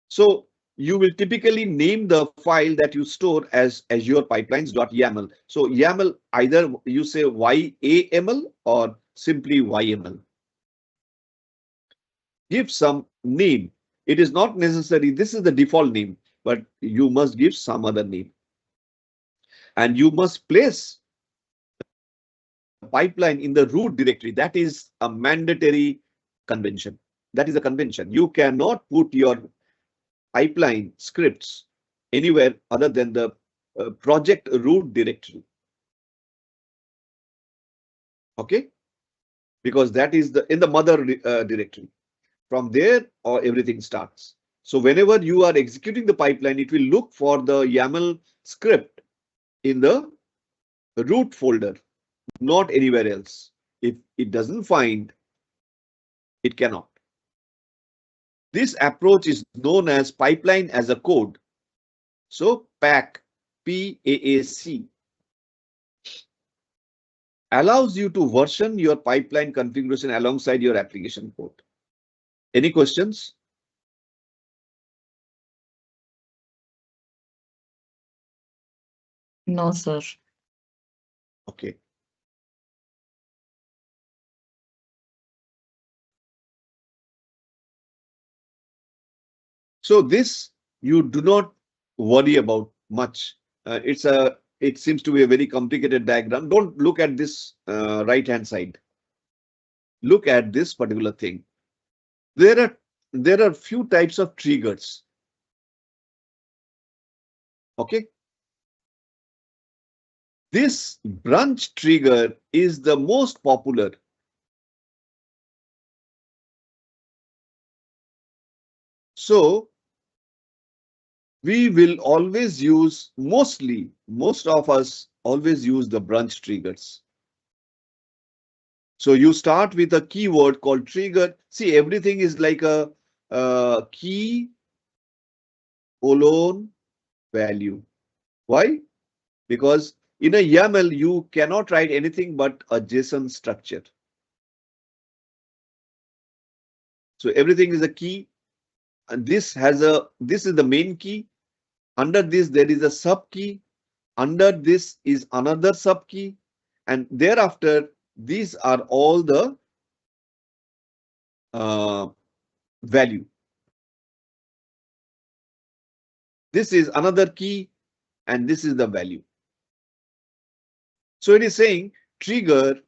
[SPEAKER 1] So you will typically name the file that you store as Azure pipelines.yaml. So YAML, either you say YAML or simply YML. Give some name. It is not necessary. This is the default name, but you must give some other name. And you must place the pipeline in the root directory. That is a mandatory convention. That is a convention. You cannot put your pipeline scripts anywhere other than the project root directory. Okay, because that is in the mother directory. From there, or everything starts. So whenever you are executing the pipeline, it will look for the YAML script in the root folder, not anywhere else. If it doesn't find, it cannot. This approach is known as pipeline as a code. So PAC, PAAC, allows you to version your pipeline configuration alongside your application code. Any questions?
[SPEAKER 2] No, sir.
[SPEAKER 1] Okay. So this you do not worry about much. It seems to be a very complicated diagram. Don't look at this right hand side. Look at this particular thing. There are few types of triggers. Okay. This branch trigger is the most popular. So we will always use, most of us always use the branch triggers. So you start with a keyword called trigger. See, everything is like a key colon value. Why? Because in a YAML, you cannot write anything but a JSON structure. So everything is a key, and this is the main key. Under this, there is a sub key. Under this is another sub key, and thereafter, these are all the value. This is another key, and this is the value. So it is saying trigger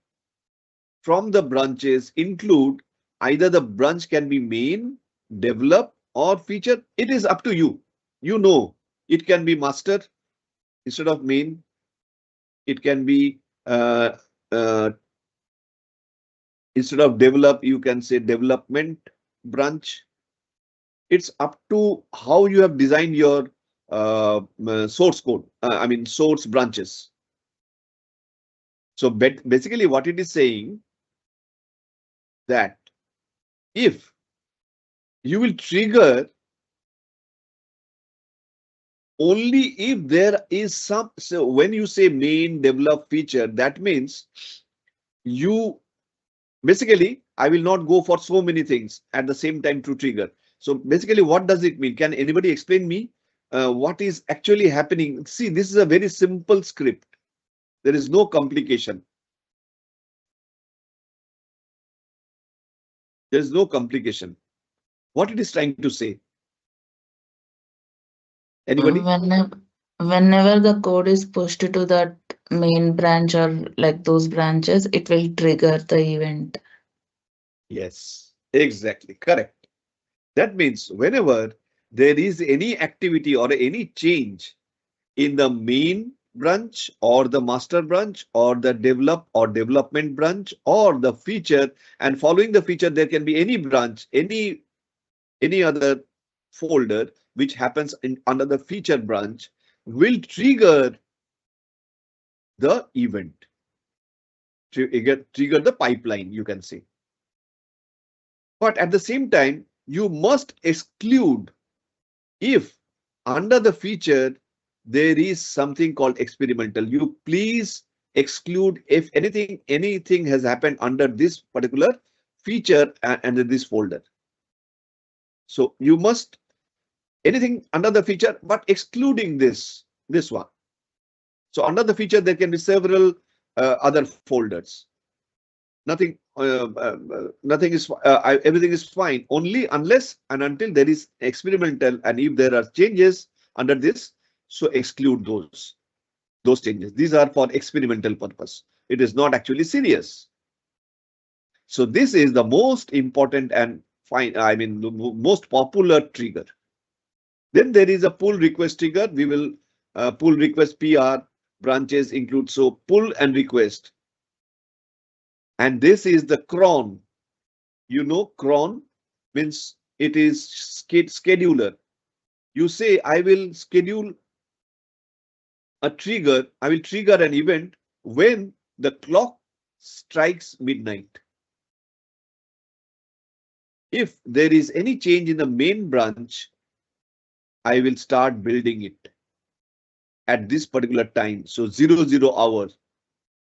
[SPEAKER 1] from the branches include either the branch can be main, develop, or feature. It is up to you. You know, it can be master instead of main. It can be uh, instead of develop, you can say development branch. It's up to how you have designed your source code. I mean, source branches. So basically what it is saying that if you will trigger only if there is some, so when you say main develop feature, that means you basically, I will not go for so many things at the same time to trigger. So basically, what does it mean? Can anybody explain me what is actually happening? See, this is a very simple script. There is no complication. There is no complication. What it is trying to say? Anybody?
[SPEAKER 2] Whenever the code is pushed to that main branch or like those branches, it will trigger the event.
[SPEAKER 1] Yes, exactly correct. That means whenever there is any activity or any change in the main branch or the master branch or the develop or development branch or the feature, and following the feature there can be any branch, any other folder which happens in under the feature branch will trigger the event, trigger the pipeline, you can say. But at the same time, you must exclude if under the feature there is something called experimental. You please exclude if anything has happened under this particular feature and under this folder. So you must anything under the feature, but excluding this one. So under the feature there can be several other folders. Nothing is everything is fine only unless and until there is experimental, and if there are changes under this, so exclude those changes. These are for experimental purpose. It is not actually serious. So this is the most important and fine, I mean the most popular trigger. Then there is a pull request trigger. We will pull request PR branches include, so pull and request. And this is the cron. You know, cron means it is scheduler. You say, I will schedule a trigger. I will trigger an event when the clock strikes midnight. If there is any change in the main branch, I will start building it at this particular time. So 00 hours.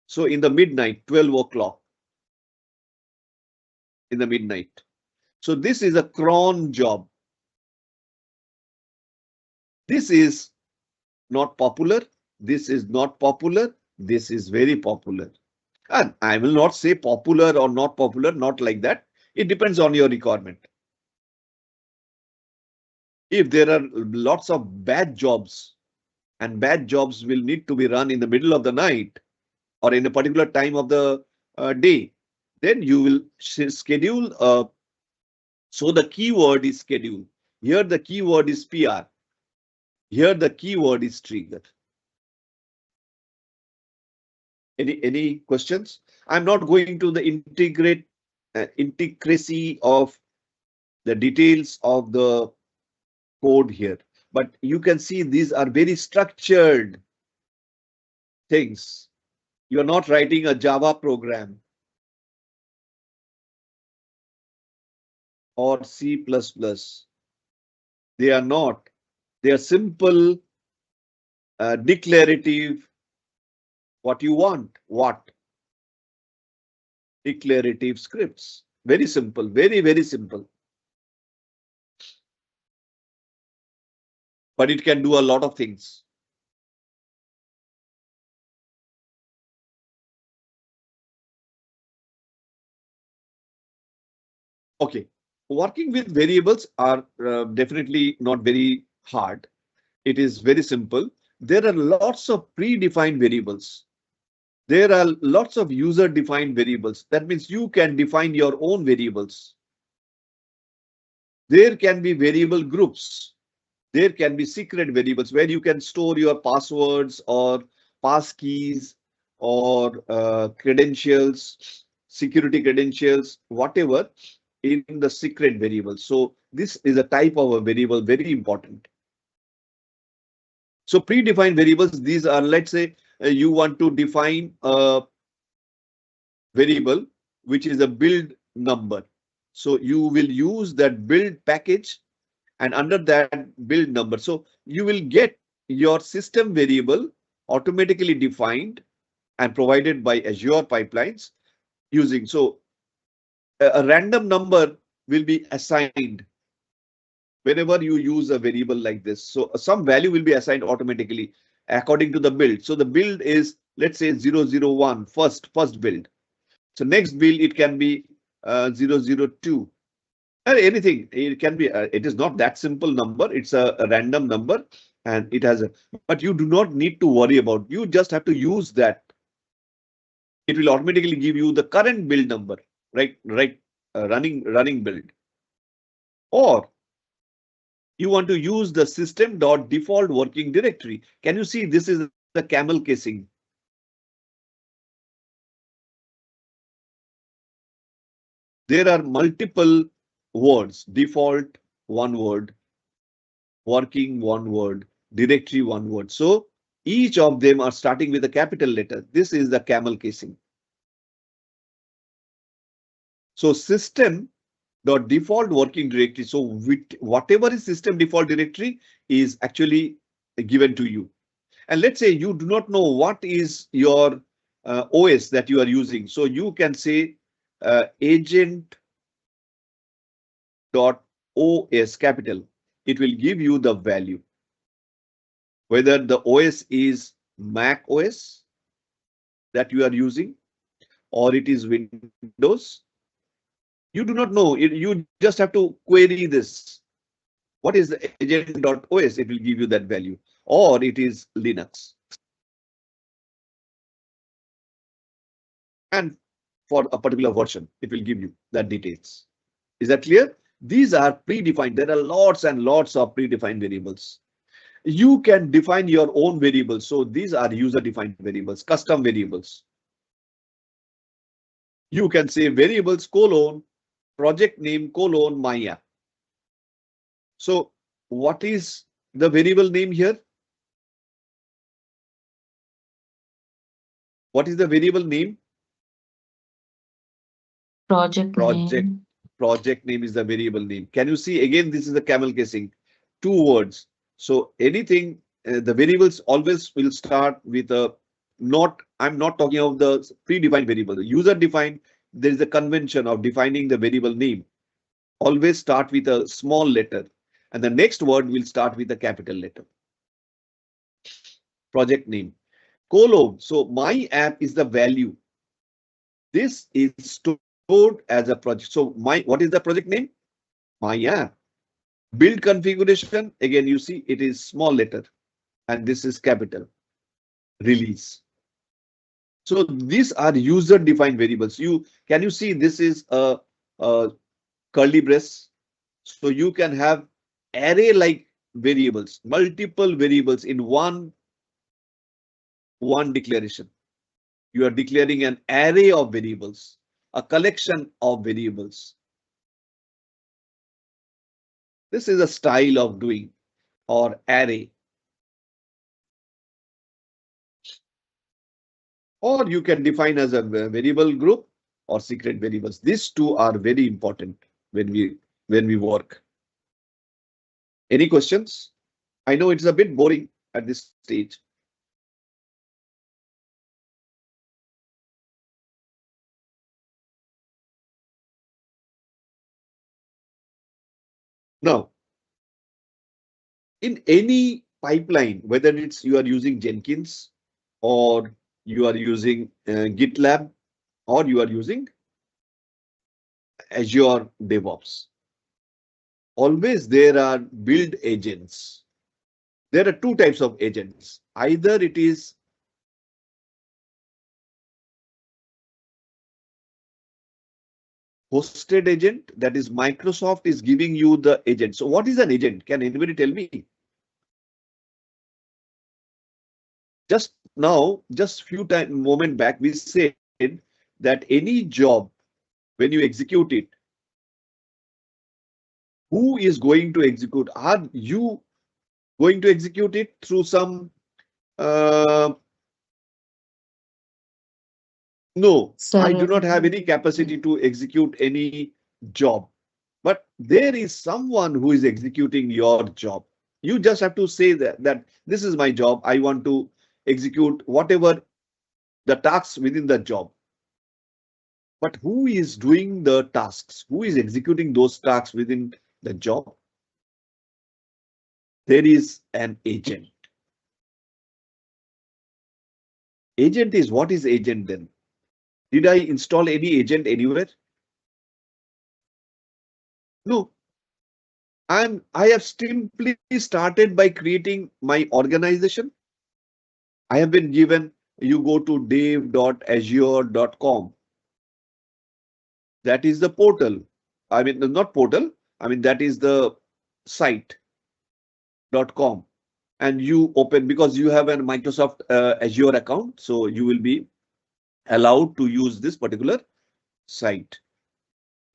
[SPEAKER 1] So in the midnight, 12 o'clock in the midnight. So this is a cron job. This is not popular. This is not popular. This is very popular. And I will not say popular or not popular, not like that. It depends on your requirement. If there are lots of bad jobs, and bad jobs will need to be run in the middle of the night or in a particular time of the day, then you will schedule. So the keyword is schedule. Here the keyword is PR. Here the keyword is trigger. Any questions? I'm not going to the intricacy of the details of the code here, but you can see these are very structured things. You're not writing a Java program or C++. They are not. They are simple, declarative. What you want? What? Declarative scripts. Very simple, very, very simple. But it can do a lot of things. Okay. Working with variables are definitely not very hard. It is very simple. There are lots of predefined variables. There are lots of user defined variables. That means you can define your own variables. There can be variable groups. There can be secret variables where you can store your passwords or pass keys or credentials, security credentials, whatever in the secret variable. So this is a type of a variable, very important. So predefined variables, these are, let's say you want to define a variable, which is a build number. So you will use that build package and under that build number. So you will get your system variable automatically defined and provided by Azure pipelines using. So a random number will be assigned whenever you use a variable like this. So some value will be assigned automatically according to the build. So the build is, let's say 001, first build. So next build, it can be 002. Anything, it can be, it is not that simple number. It's a random number and it has a, but you do not need to worry about, you just have to use that. It will automatically give you the current build number, right? Running build. Or you want to use the system.default working directory. Can you see this is the camel casing? There are multiple words, default, one word, working, one word, directory, one word. So each of them are starting with a capital letter. This is the camel casing. So system.default working directory. So whatever is system default directory is actually given to you. And let's say you do not know what is your OS that you are using. So you can say agent.os capital. It will give you the value. Whether the OS is Mac OS that you are using or it is Windows. You do not know. You just have to query this. What is the agent.os? It will give you that value. Or it is Linux. And for a particular version, it will give you that details. Is that clear? These are predefined. There are lots and lots of predefined variables. You can define your own variables. So these are user defined variables, custom variables. You can say variables colon project name colon my app. So what is the variable name here? What is the variable name?
[SPEAKER 2] Project name.
[SPEAKER 1] Project name is the variable name. Can you see again? This is the camel casing, 2 words. So anything, the variables always will start with a not. I'm not talking of the predefined variable. The user defined. There is a convention of defining the variable name. Always start with a small letter, and the next word will start with a capital letter. Project name colon. So my app is the value. This is stored as a project. So what is the project name? My app. Build configuration, again, you see it is small letter and this is capital. Release. So these are user defined variables. Can you see this is a curly brace? So you can have array like variables, multiple variables in one declaration. You are declaring an array of variables, a collection of variables. This is a style of doing or array. Or you can define as a variable group or secret variables. These two are very important when we work. Any questions? I know it's a bit boring at this stage. Now, in any pipeline, whether it's you are using Jenkins or you are using GitLab or you are using Azure DevOps, always there are build agents. There are two types of agents. Either it is hosted agent, that is Microsoft is giving you the agent. So what is an agent? Can anybody tell me? Just now, just few time moment back, we said that any job, when you execute it, who is going to execute? Are you going to execute it through some uh, no, I do not
[SPEAKER 2] Server.
[SPEAKER 1] have any capacity to execute any job, but there is someone who is executing your job. You just have to say that this is my job. I want to execute whatever the tasks within the job. But who is doing the tasks? Who is executing those tasks within the job? There is an agent. Agent is what is agent then? Did I install any agent anywhere? No. I have simply started by creating my organization. I have been given, you go to dev.azure.com. That is the portal. I mean, not portal. I mean, that is the site.com. And you open because you have a Microsoft Azure account. So you will be allowed to use this particular site.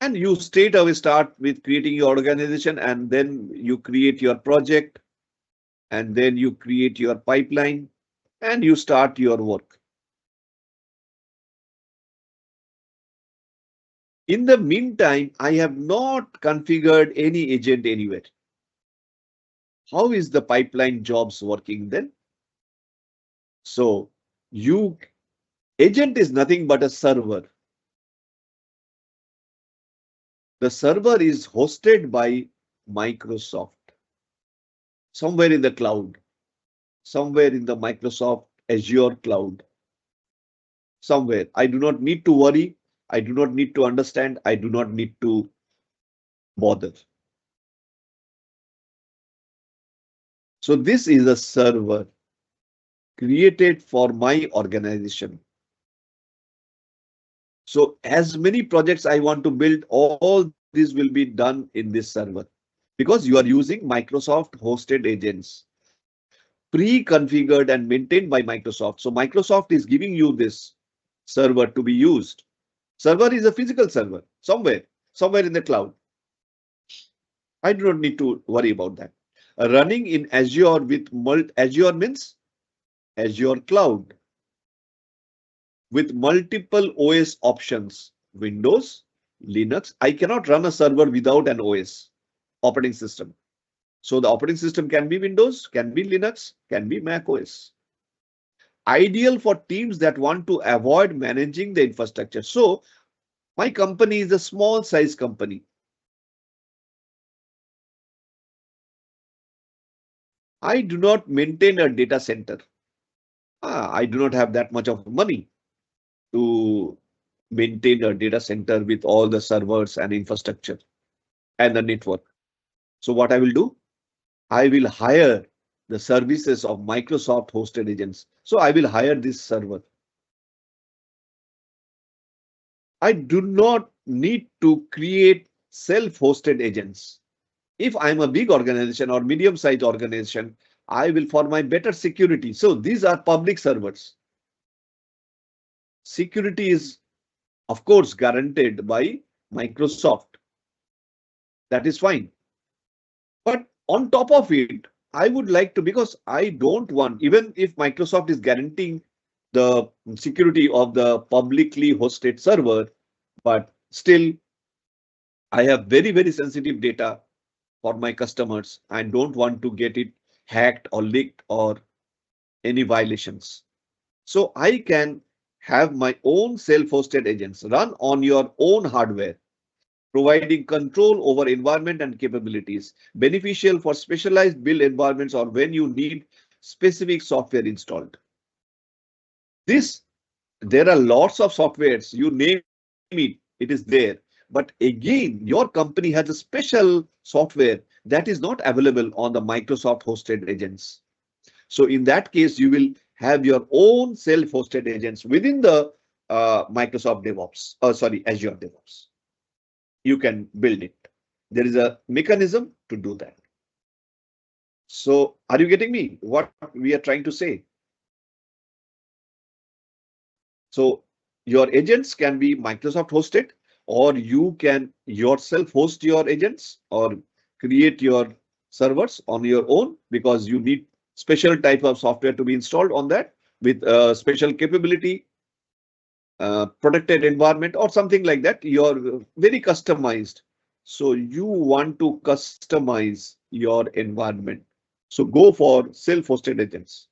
[SPEAKER 1] And you straight away start with creating your organization, and then you create your project, and then you create your pipeline, and you start your work. In the meantime, I have not configured any agent anywhere. How is the pipeline jobs working then? So agent is nothing but a server. The server is hosted by Microsoft, somewhere in the cloud, somewhere in the Microsoft Azure cloud, somewhere. I do not need to worry. I do not need to understand. I do not need to bother. So this is a server created for my organization. So as many projects I want to build, all these will be done in this server because you are using Microsoft hosted agents, pre-configured and maintained by Microsoft. So Microsoft is giving you this server to be used. Server is a physical server somewhere in the cloud. I do not need to worry about that. Running in Azure with Azure means Azure cloud with multiple OS options, Windows, Linux. I cannot run a server without an OS operating system. So the operating system can be Windows, can be Linux, can be Mac OS. Ideal for teams that want to avoid managing the infrastructure. So my company is a small size company. I do not maintain a data center. I do not have that much of money to maintain a data center with all the servers and infrastructure and the network. So what I will do, I will hire the services of Microsoft hosted agents. So I will hire this server. I do not need to create self-hosted agents. If I'm a big organization or medium-sized organization, I will for my better security. So these are public servers. Security is, of course, guaranteed by Microsoft. That is fine. But on top of it, I would like to, because I don't want, even if Microsoft is guaranteeing the security of the publicly hosted server, but still I have very, very sensitive data for my customers. I don't want to get it hacked or leaked or any violations. So I can have my own self-hosted agents run on your own hardware, providing control over environment and capabilities, beneficial for specialized build environments or when you need specific software installed. This, there are lots of softwares, you name it is there. But again, your company has a special software that is not available on the Microsoft hosted agents. So in that case, you will have your own self-hosted agents within the Microsoft DevOps, sorry, Azure DevOps. You can build it. There is a mechanism to do that. So are you getting me? What we are trying to say? So your agents can be Microsoft hosted, or you can yourself host your agents or create your servers on your own, because you need special type of software to be installed on that with special capability, protected environment or something like that. You're very customized. So you want to customize your environment. So go for self-hosted agents.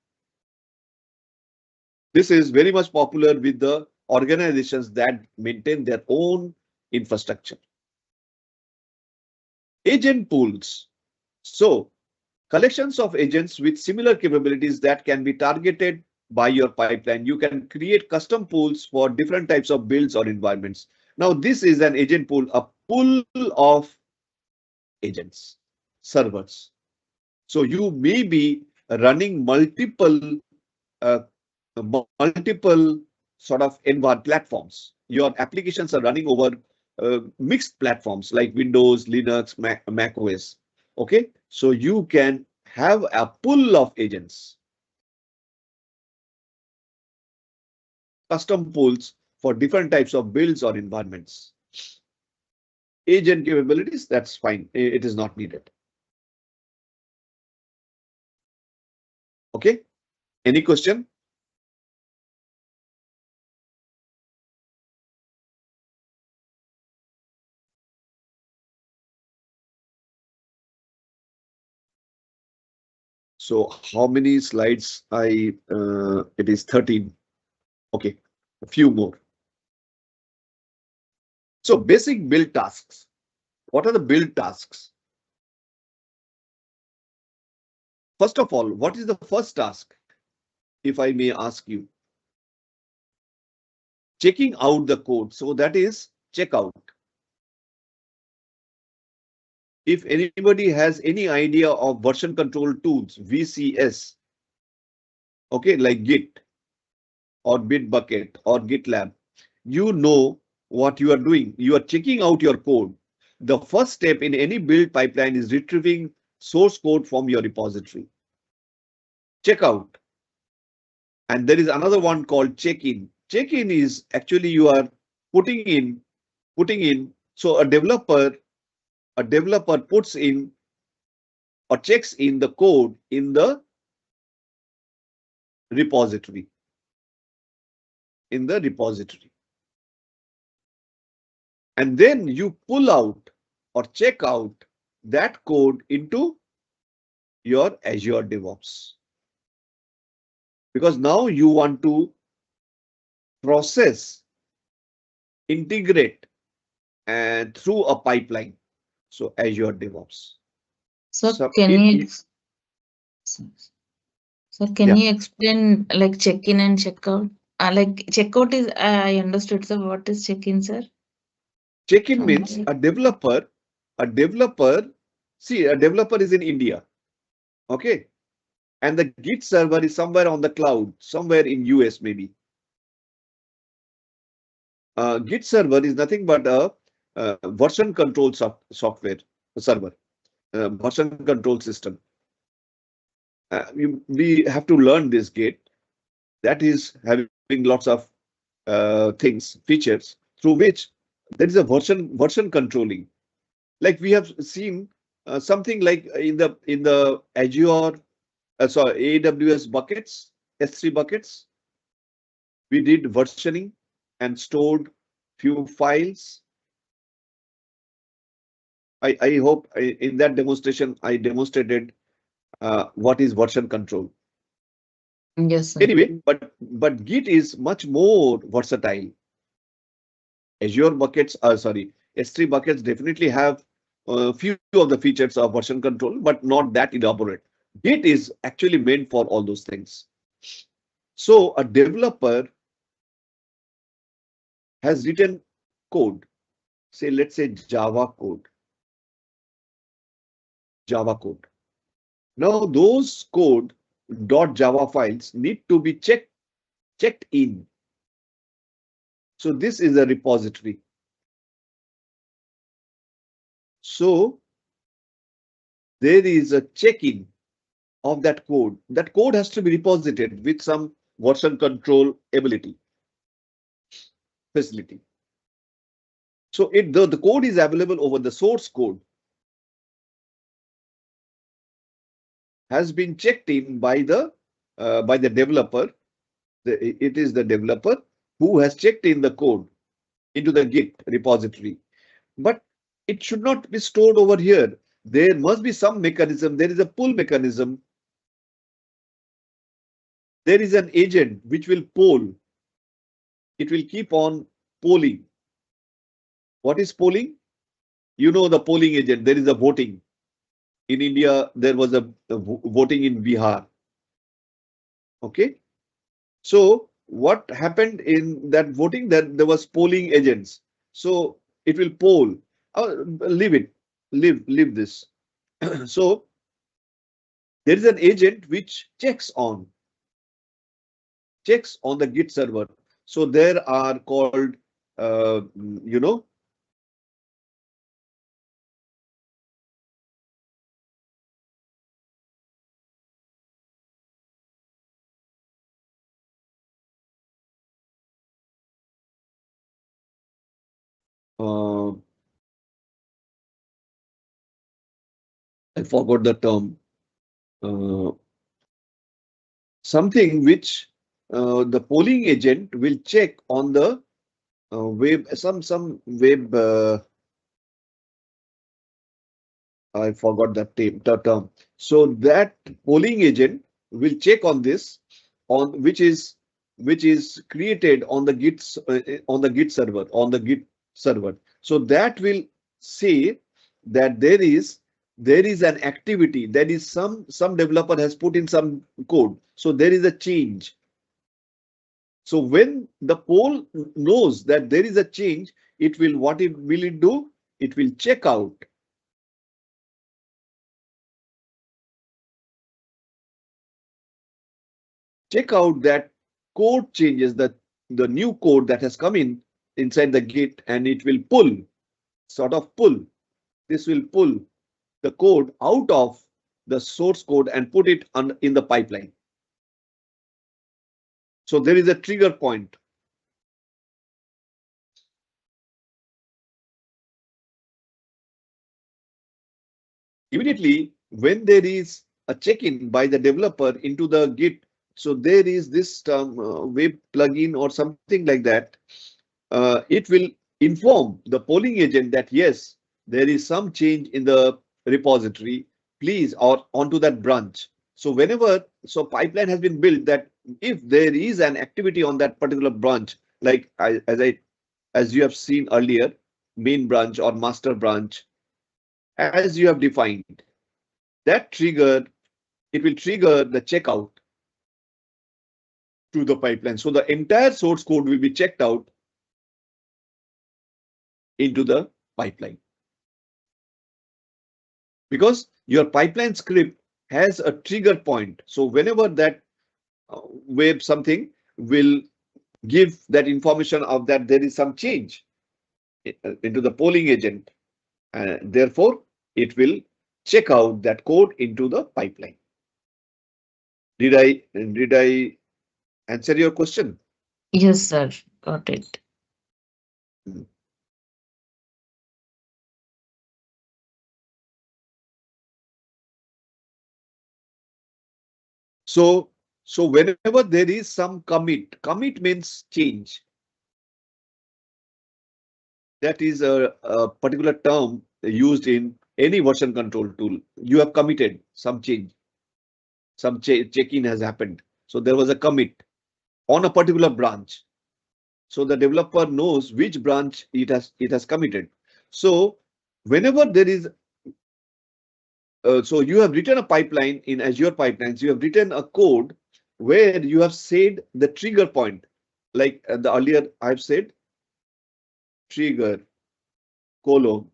[SPEAKER 1] This is very much popular with the organizations that maintain their own infrastructure. Agent pools. So collections of agents with similar capabilities that can be targeted by your pipeline. You can create custom pools for different types of builds or environments. Now, this is an agent pool, a pool of agents, servers. So you may be running uh, multiple sort of environment platforms. Your applications are running over mixed platforms like Windows, Linux, Mac OS. Okay, so you can have a pool of agents, custom pools for different types of builds or environments. Agent capabilities, that's fine. It is not needed. Okay, any question? So how many slides it is 13. Okay, a few more. So basic build tasks. What are the build tasks? First of all, what is the first task? If I may ask you, checking out the code. So that is checkout. If anybody has any idea of version control tools, VCS, okay, like Git or Bitbucket or GitLab, you know what you are doing. You are checking out your code. The first step in any build pipeline is retrieving source code from your repository. Check out. And there is another one called check-in. Check-in is actually you are putting in. So a developer puts in or checks in the code in the repository. And then you pull out or check out that code into your Azure DevOps. Because now you want to process, integrate, and through a pipeline. So Azure DevOps.
[SPEAKER 2] So
[SPEAKER 1] So
[SPEAKER 2] can
[SPEAKER 1] it,
[SPEAKER 2] you so can
[SPEAKER 1] yeah,
[SPEAKER 2] you explain like check-in and check-out? Like checkout is I understood. So what is check-in, sir?
[SPEAKER 1] check-in means a developer, see, a developer is in India. Okay. And the Git server is somewhere on the cloud, somewhere in US maybe. Git server is nothing but a version control software server, version control system. We have to learn this Git. That is having lots of things, features through which there is a version controlling. Like we have seen something like in the Azure, sorry, AWS buckets, S3 buckets. We did versioning and stored few files. I hope in that demonstration I demonstrated what is version control.
[SPEAKER 2] Yes, sir.
[SPEAKER 1] Anyway, but Git is much more versatile. Azure buckets, sorry, S3 buckets definitely have a few of the features of version control, but not that elaborate. Git is actually meant for all those things. So a developer has written code, say, let's say Java code, Java code. Now those code .java files need to be checked in. So this is a repository. So there is a check-in of that code. That code has to be reposited with some version control ability facility. So the code is available over the source code, has been checked in by the developer. It is the developer who has checked in the code into the Git repository. But it should not be stored over here. There must be some mechanism. There is a pull mechanism. There is an agent which will poll. It will keep on polling. What is polling? You know the polling agent. There is a voting. In India, there was a voting in Bihar. Okay. So what happened in that voting? That there was polling agents. So it will poll. Leave it. Leave this. So there is an agent which checks on the Git server. So there are called, you know, uh, I forgot the term. Uh, Something which the polling agent will check on the web, some web. I forgot the term. So that polling agent will check on this, on which is created on the Git server. So that will say that there is an activity, there is some developer has put in some code. So there is a change. So when the poll knows that there is a change, what it will it do? It will check out that code changes, the new code that has come in inside the Git, and it will pull. This will pull the code out of the source code and put it in the pipeline. So there is a trigger point. Immediately when there is a check-in by the developer into the Git, so there is this term, web plugin or something like that. It will inform the polling agent that yes, there is some change in the repository, please, or onto that branch. So pipeline has been built that if there is an activity on that particular branch, like as you have seen earlier, main branch or master branch, as you have defined, it will trigger the checkout to the pipeline. So the entire source code will be checked out into the pipeline, because your pipeline script has a trigger point. So whenever that web something will give that information of that there is some change into the polling agent, therefore it will check out that code into the pipeline. Did I answer your question?
[SPEAKER 2] Yes, sir. Got it.
[SPEAKER 1] Hmm. So whenever there is some commit means change. That is a particular term used in any version control tool. You have committed some change. some check-in has happened. So there was a commit on a particular branch. So the developer knows which branch it has committed. So whenever there is so you have written a pipeline in Azure Pipelines, you have written a code where you have said the trigger point, like the earlier I've said trigger colon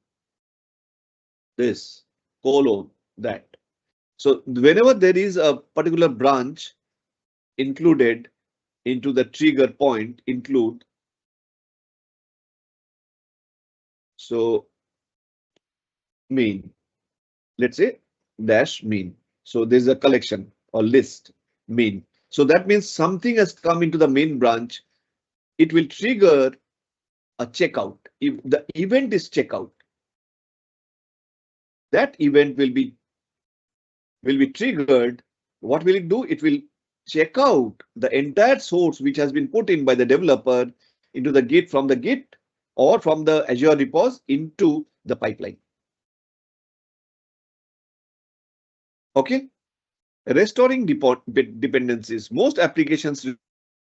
[SPEAKER 1] this colon that. So whenever there is a particular branch included into the trigger point, include, so mean, let's say dash mean. So there's a collection or list mean. So that means something has come into the main branch. It will trigger a checkout. If the event is checkout, that event will be triggered. What will it do? It will check out the entire source which has been put in by the developer into the Git, from the Git or from the Azure Repos into the pipeline. Okay. Restoring dependencies. Most applications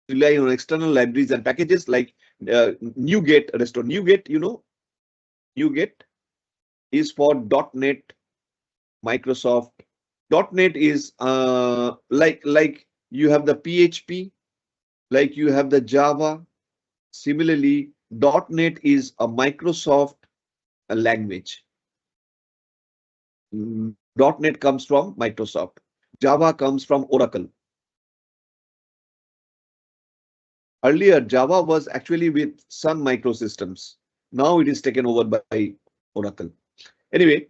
[SPEAKER 1] rely on external libraries and packages like NuGet. Restore NuGet, NuGet is for .NET, Microsoft. .NET is like you have the PHP, like you have the Java. Similarly, .NET is a Microsoft language. .NET comes from Microsoft. Java comes from Oracle. Earlier, Java was actually with Sun Microsystems. Now it is taken over by Oracle. Anyway,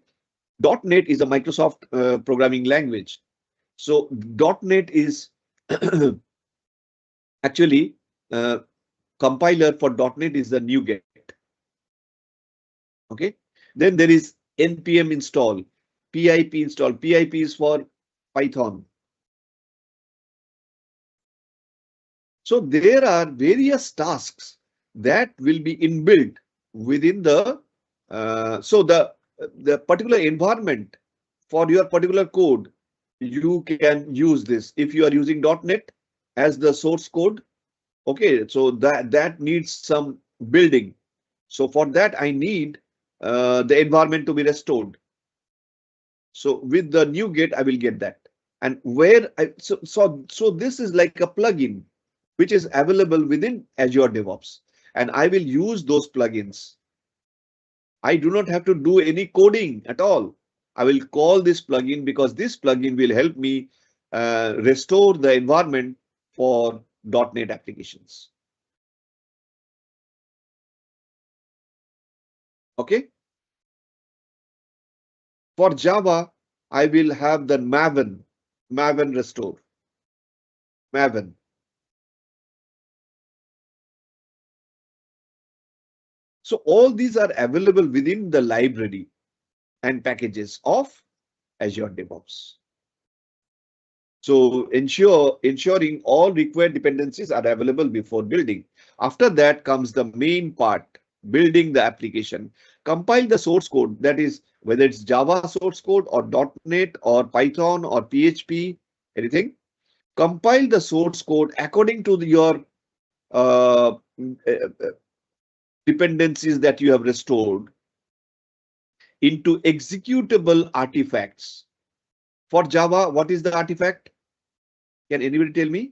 [SPEAKER 1] .NET is a Microsoft programming language. So .NET is actually compiler for .NET is the NuGet. Okay. Then there is npm install, pip install. Pip is for Python. So there are various tasks that will be inbuilt within the so the particular environment for your particular code. You can use this if you are using .NET as the source code. Okay, so that needs some building. So for that I need the environment to be restored. So with the NuGet I will get that. And where so this is like a plugin which is available within Azure DevOps, and I will use those plugins. I do not have to do any coding at all. I will call this plugin because this plugin will help me restore the environment for .NET applications. Okay. For Java, I will have the Maven restore. Maven. So all these are available within the library and packages of Azure DevOps. So ensuring all required dependencies are available before building. After that comes the main part, building the application. Compile the source code, that is whether it's Java source code or .NET or Python or PHP, anything. Compile the source code according to your dependencies that you have restored into executable artifacts. For Java, what is the artifact? Can anybody tell me?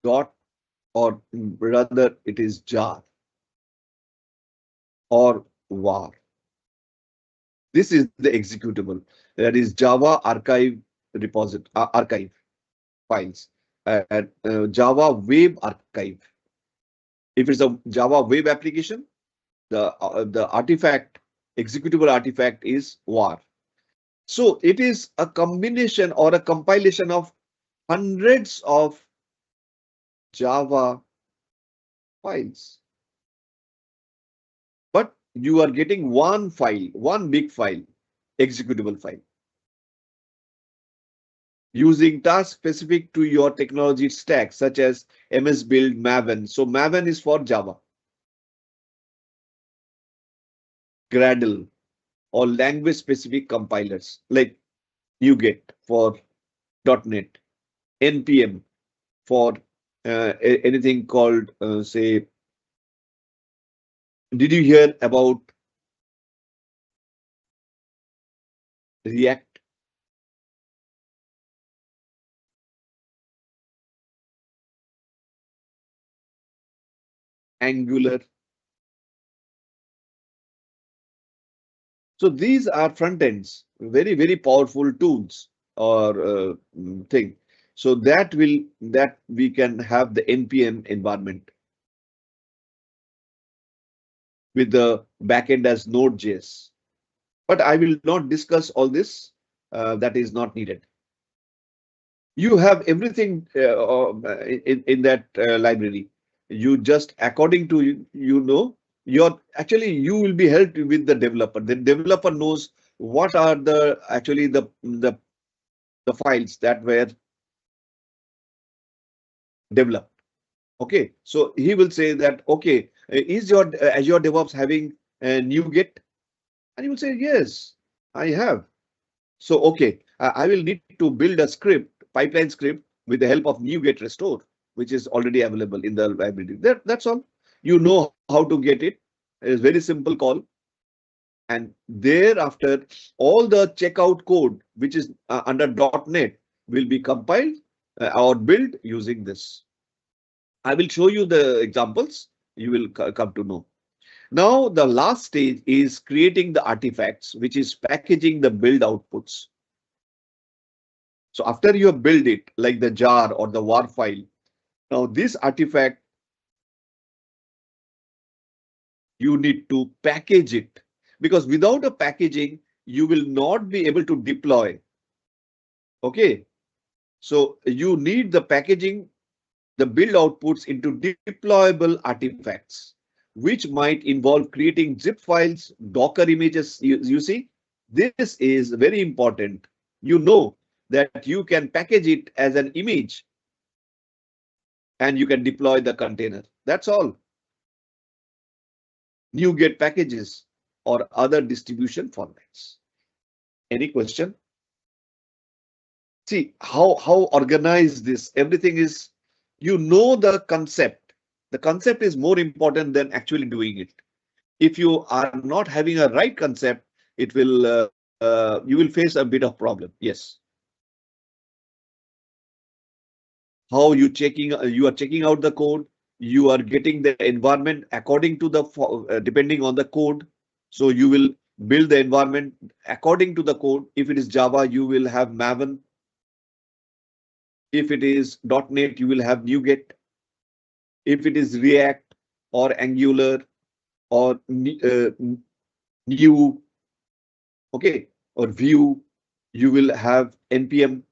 [SPEAKER 1] Dot, or rather it is jar or var. This is the executable. That is Java archive repository, archive files, Java web archive. If it's a Java web application, the artifact, executable artifact is var. So it is a combination or a compilation of hundreds of Java files. But you are getting one file, one big file, executable file, using tasks specific to your technology stack, such as MS Build, Maven. So Maven is for Java. Gradle, or language specific compilers like NuGet for .NET, NPM for anything called, say, did you hear about React? Angular? So these are front ends, very, very powerful tools or thing. So that we can have the NPM environment with the backend as Node.js. But I will not discuss all this. That is not needed. You have everything in that library. You just according to your actually you will be helped with the developer. The developer knows what are the actually the files that were developed. Okay, so he will say that okay, is your Azure DevOps having a NuGet? And you will say yes, I have. So okay, I will need to build a script, pipeline script with the help of NuGet restore, which is already available in the library. That's all. You know how to get it. It is very simple call. And thereafter, all the checkout code, which is under .NET, will be compiled or built using this. I will show you the examples. You will come to know. Now, the last stage is creating the artifacts, which is packaging the build outputs. So after you have built it, like the jar or the war file, now this artifact, you need to package it, because without a packaging, you will not be able to deploy. Okay, so you need the packaging, the build outputs into deployable artifacts, which might involve creating zip files, Docker images. You see, this is very important. You know that you can package it as an image and you can deploy the container. That's all. NuGet packages or other distribution formats. Any question? See how organized this everything is. You know the concept. The concept is more important than actually doing it. If you are not having a right concept, it will you will face a bit of problem. Yes. How you are checking out the code. You are getting the environment according to the depending on the code. So you will build the environment according to the code. If it is Java, you will have Maven. If it is .NET, you will have NuGet. If it is React or Angular or New, okay, or Vue, you will have NPM.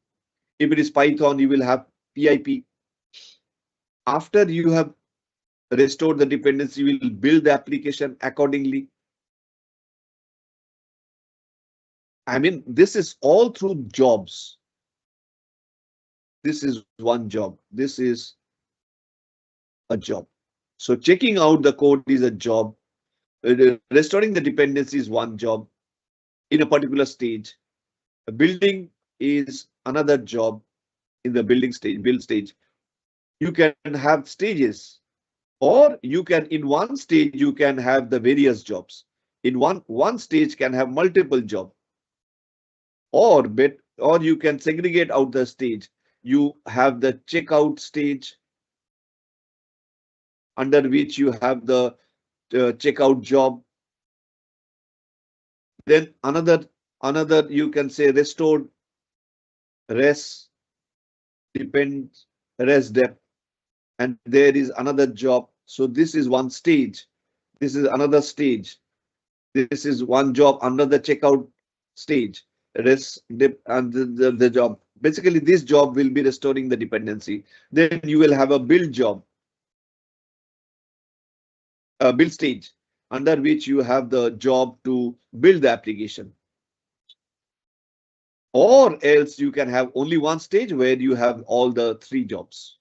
[SPEAKER 1] If it is Python, you will have PIP. After you have restored the dependency, you will build the application accordingly. I mean, this is all through jobs. This is one job. This is a job. So checking out the code is a job. Restoring the dependency is one job in a particular stage. Building is another job in the building stage, build stage. You can have stages, or you can in one stage you can have the various jobs. In one stage can have multiple jobs, or you can segregate out the stage. You have the checkout stage, under which you have the checkout job. Then another you can say restored, res depends, res dep, and there is another job. So this is one stage. This is another stage. This is one job under the checkout stage. Res dep and the job. Basically, this job will be restoring the dependency. Then you will have a build job, a build stage, under which you have the job to build the application. Or else you can have only one stage where you have all the three jobs.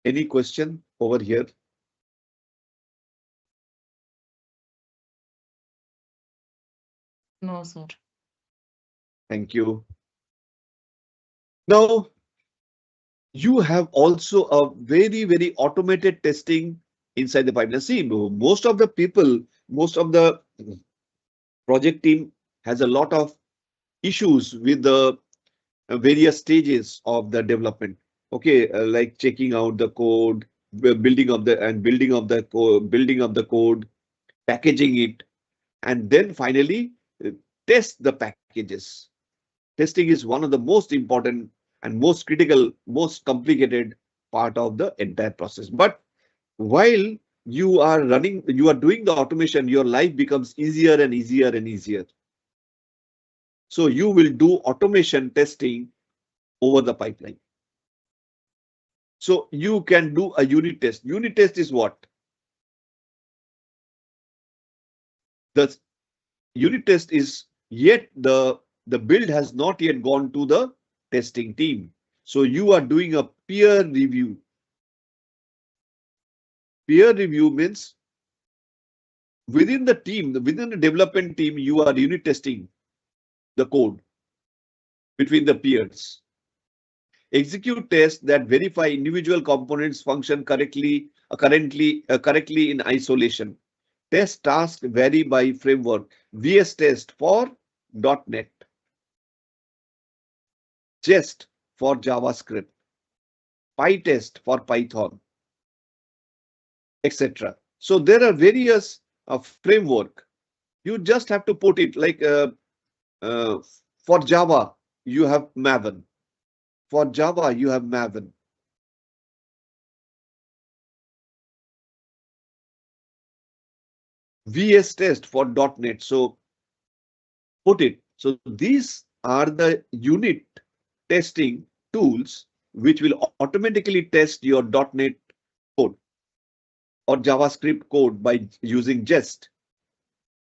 [SPEAKER 1] Any question over here?
[SPEAKER 2] No, sir.
[SPEAKER 1] Thank you. Now, you have also a very automated testing inside the pipeline. See, most of the people, most of the project team has a lot of issues with the various stages of the development. Okay, like checking out the code, building of the code, packaging it, and then finally uh, test the packages. Testing is one of the most important and most critical, most complicated part of the entire process. But while you are doing the automation, your life becomes easier and easier and easier. So you will do automation testing over the pipeline. So you can do a unit test. Unit test is what? The unit test is yet the build has not yet gone to the testing team. So you are doing a peer review. Peer review means within the team, within the development team, you are unit testing the code between the peers. Execute tests that verify individual components function correctly in isolation. Test tasks vary by framework. VS Test for .NET, Jest for JavaScript, PyTest for Python, etc. So there are various framework. You just have to put it like uh, for Java, you have Maven. For Java, you have Maven. VS Test for .NET. So put it. So these are the unit testing tools which will automatically test your .NET code or JavaScript code by using Jest,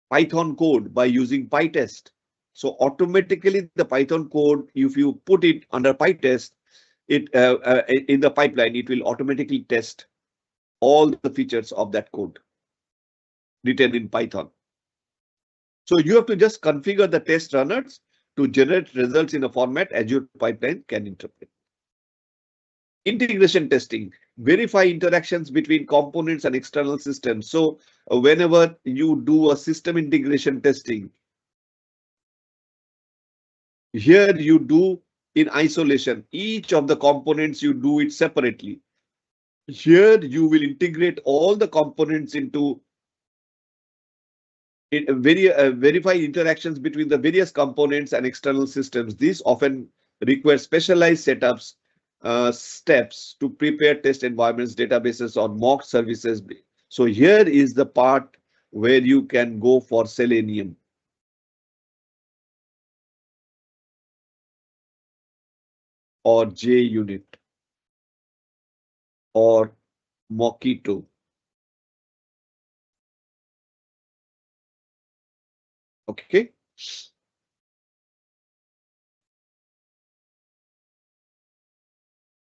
[SPEAKER 1] Python code by using PyTest. So automatically the Python code, if you put it under PyTest, in the pipeline, it will automatically test all the features of that code written in Python. So you have to just configure the test runners to generate results in a format Azure pipeline can interpret. Integration testing, verify interactions between components and external systems. So whenever you do a system integration testing, here you do in isolation. Each of the components you do it separately. Here you will integrate all the components into verify interactions between the various components and external systems. These often require specialized setups, steps to prepare test environments, databases, or mock services. So here is the part where you can go for Selenium or JUnit or Mockito. Okay.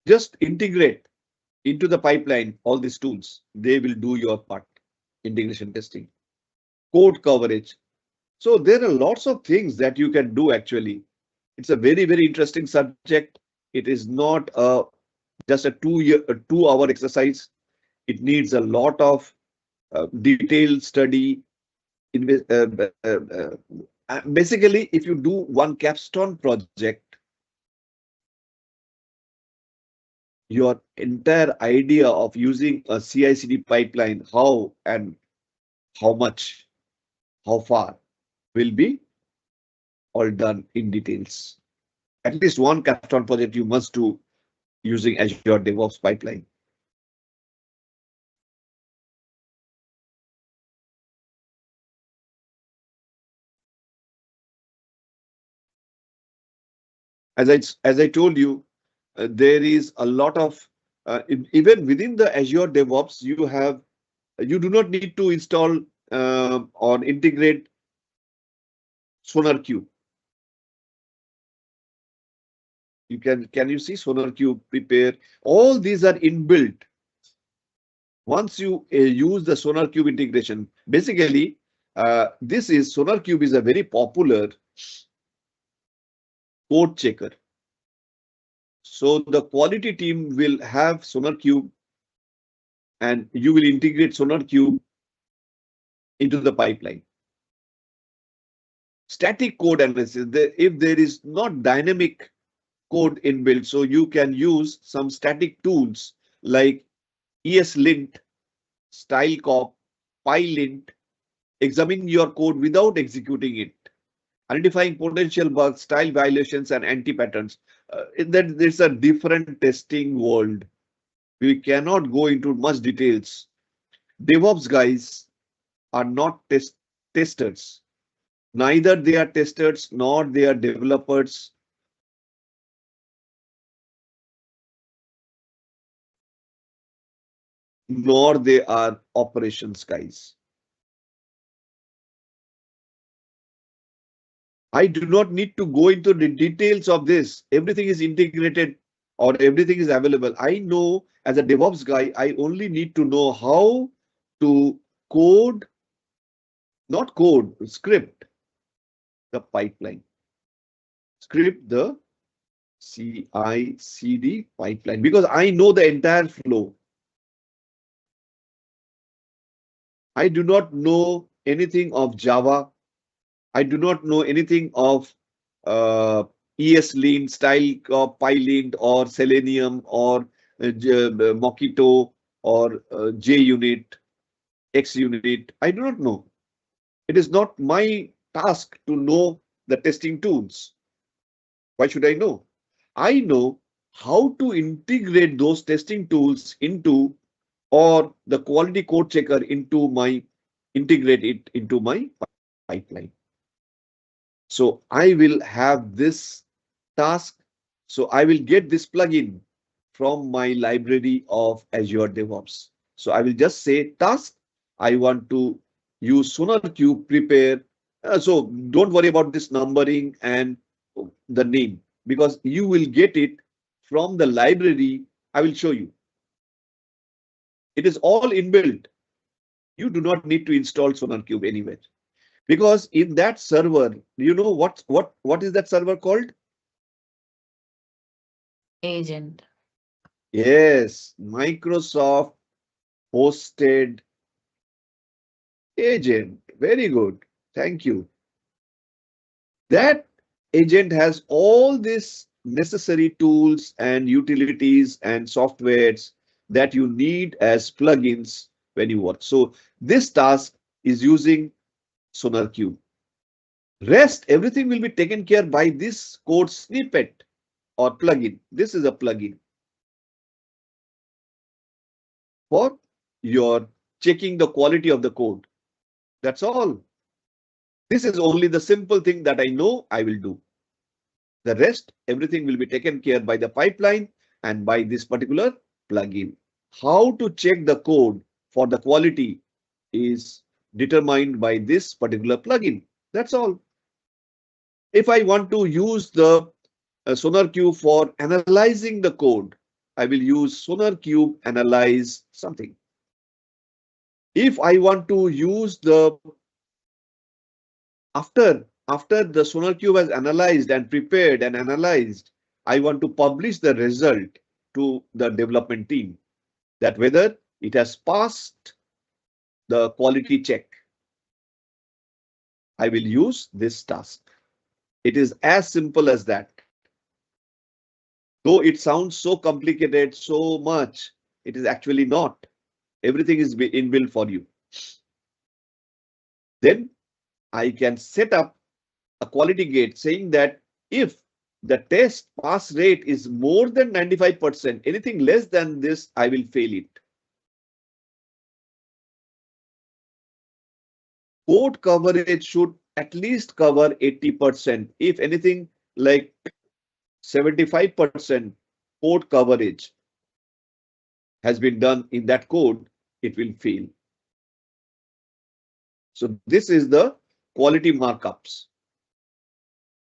[SPEAKER 1] Just integrate into the pipeline all these tools. They will do your part. Integration testing, code coverage. So there are lots of things that you can do actually. It's a very interesting subject. It is not just a 2 hour exercise. It needs a lot of detailed study. Basically, if you do one capstone project, your entire idea of using a CI/CD pipeline, how and how much, how far, will be all done in details. At least one capstone project you must do using Azure DevOps pipeline. As I told you, there is a lot of even within the Azure DevOps, you do not need to install or integrate SonarQube. Can you see SonarQube prepare? All these are inbuilt. Once you use the SonarQube integration, basically This is SonarQube is a very popular code checker. So the quality team will have SonarQube and you will integrate SonarQube into the pipeline. Static code analysis, if there is not dynamic code inbuilt, so you can use some static tools like ESLint, StyleCop, PyLint, examining your code without executing it, identifying potential bugs, style violations, and anti-patterns. That there's a different testing world. We cannot go into much details. DevOps guys are not testers. Neither they are testers nor they are developers. Nor they are operations guys. I do not need to go into the details of this. Everything is integrated or everything is available. I know as a DevOps guy, I only need to know how to code, not code, script the pipeline, script the CI/CD pipeline, because I know the entire flow. I do not know anything of Java. I do not know anything of ESLint, style of PyLint or Selenium or Mockito or JUnit, XUnit. I do not know. It is not my task to know the testing tools. Why should I know? I know how to integrate those testing tools into or the quality code checker into my integrate it into my pipeline. So I will have this task. So I will get this plugin from my library of Azure DevOps. So I will just say task. I want to use SonarQube prepare. So don't worry about this numbering and the name because you will get it from the library. I will show you. It is all inbuilt. You do not need to install SonarQube anywhere. Because in that server, you know what is that server called?
[SPEAKER 2] Agent.
[SPEAKER 1] Yes, Microsoft hosted agent. Very good. Thank you. That agent has all these necessary tools and utilities and softwares that you need as plugins when you work. So this task is using SonarQube. Rest, everything will be taken care by this code snippet or plugin. This is a plugin for your checking the quality of the code. That's all. This is only the simple thing that I know I will do. The rest, everything will be taken care by the pipeline and by this particular plugin. How to check the code for the quality is determined by this particular plugin. That's all. If I want to use the SonarQube for analyzing the code, I will use SonarQube analyze something. If I want to use the after the SonarQube has analyzed and prepared and analyzed, I want to publish the result to the development team that whether it has passed the quality check. I will use this task. It is as simple as that. Though it sounds so complicated, so much, it is actually not. Everything is inbuilt for you. Then I can set up a quality gate saying that if the test pass rate is more than 95%, anything less than this, I will fail it. Code coverage should at least cover 80%. If anything like 75% code coverage has been done in that code, it will fail. So this is the quality markups.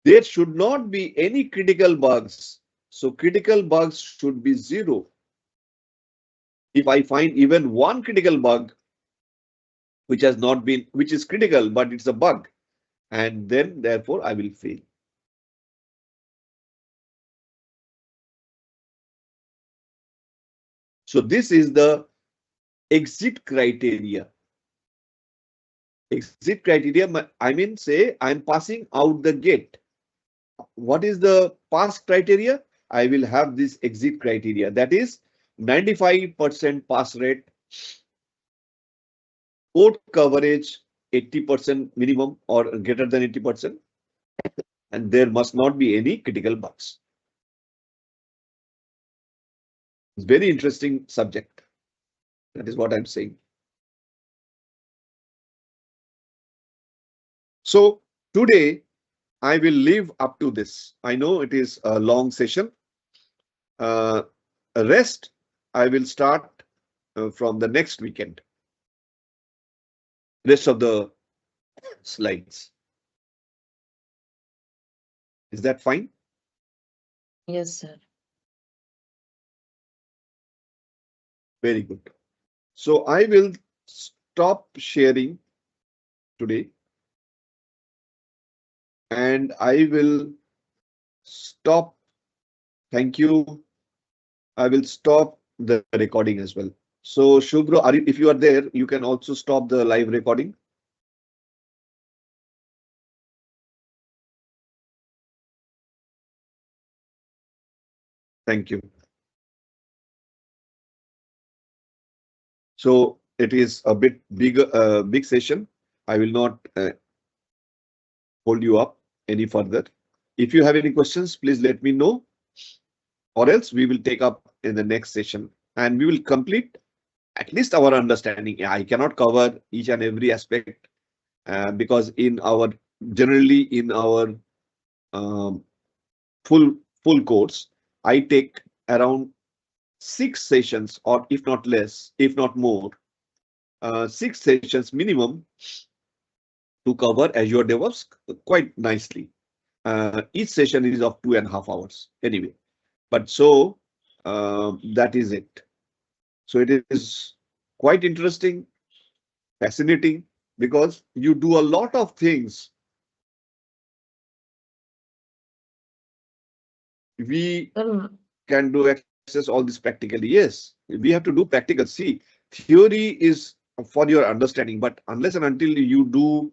[SPEAKER 1] There should not be any critical bugs. So critical bugs should be 0. If I find even one critical bug, which has not been, which is critical, but it's a bug. And then therefore I will fail. So this is the exit criteria. Exit criteria, I mean, say I'm passing out the gate. What is the pass criteria? I will have this exit criteria. That is 95% pass rate, code coverage 80% minimum or greater than 80%, and there must not be any critical bugs. It's very interesting subject. That is what I'm saying. So today I will leave up to this. I know it is a long session. Rest I will start from the next weekend. Rest of the slides. Is that fine?
[SPEAKER 2] Yes, sir.
[SPEAKER 1] Very good. So I will stop sharing today and I will stop. Thank you. I will stop the recording as well. So Shubhro, if you are there, you can also stop the live recording. Thank you. So it is a bit bigger, big session. I will not hold you up any further. If you have any questions, please let me know, or else we will take up in the next session and we will complete at least our understanding. I cannot cover each and every aspect because generally in our um, full course, I take around 6 sessions, or if not less, if not more, 6 sessions minimum to cover Azure DevOps quite nicely. Each session is of 2.5 hours anyway. But so that is it. So it is quite interesting, fascinating, because you do a lot of things. We can do access all this practically. Yes, we have to do practical. See, theory is for your understanding, but unless and until you do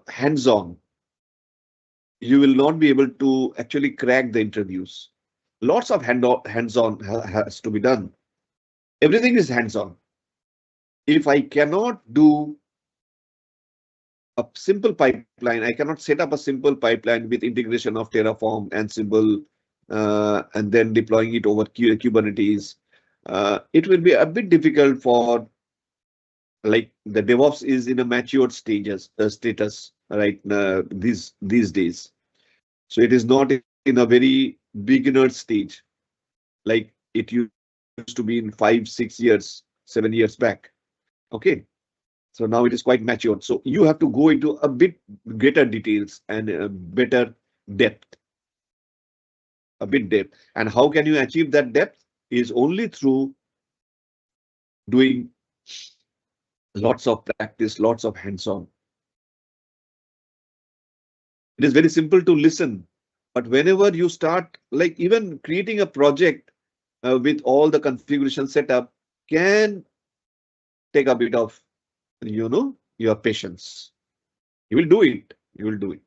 [SPEAKER 1] hands-on, you will not be able to actually crack the interviews. Lots of hands-on has to be done. Everything is hands-on. If I cannot do a simple pipeline, I cannot set up a simple pipeline with integration of Terraform, Ansible, and then deploying it over Kubernetes. It will be a bit difficult for, like, the DevOps is in a matured status right these days. So it is not in a very beginner stage like it used to be in 5, 6 years, 7 years back. Okay. So now it is quite matured. So you have to go into a bit greater details and better depth, a bit depth. And how can you achieve that depth is only through doing lots of practice, lots of hands-on. It is very simple to listen, but whenever you start, like even creating a project with all the configuration setup can take a bit of, your patience. You will do it. You will do it.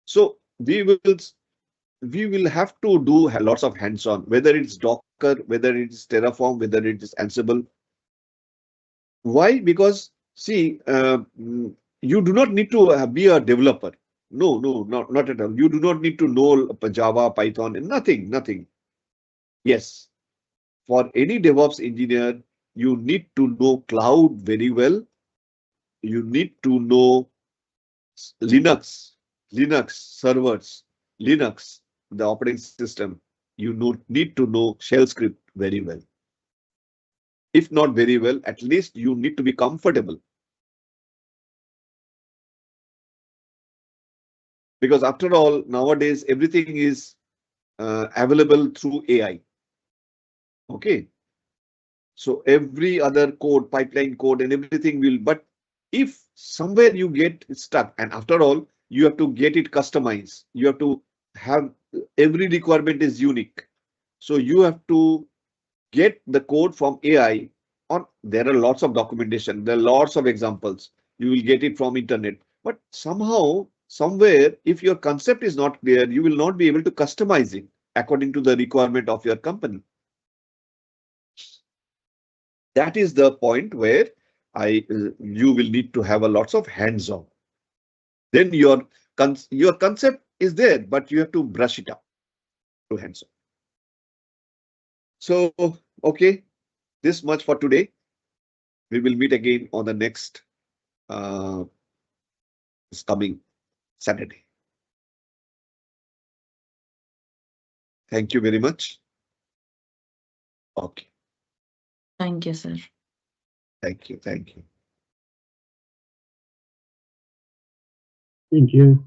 [SPEAKER 1] So we will have to do lots of hands-on, whether it's Docker, whether it's Terraform, whether it is Ansible. Why? Because see, you do not need to be a developer. No, not at all. You do not need to know Java, Python, and nothing. Yes, for any DevOps engineer, you need to know cloud very well. You need to know Linux servers, Linux, the operating system. You need to know shell script very well. If not very well, at least you need to be comfortable. Because after all, nowadays, everything is available through AI. Okay. So every other code, pipeline code and everything will, but If somewhere you get stuck, and after all, you have to get it customized, you have to have every requirement is unique. So you have to get the code from AI on. There are lots of documentation, there are lots of examples. You will get it from internet. But somehow, somewhere, if your concept is not clear, you will not be able to customize it according to the requirement of your company. That is the point where you will need to have a lots of hands-on. Then your concept is there, but you have to brush it up to hands-on. So, okay, this much for today. We will meet again on the next this coming Saturday. Thank you very much. Okay.
[SPEAKER 2] Thank you, sir.
[SPEAKER 1] Thank you. Thank you.
[SPEAKER 3] Thank you.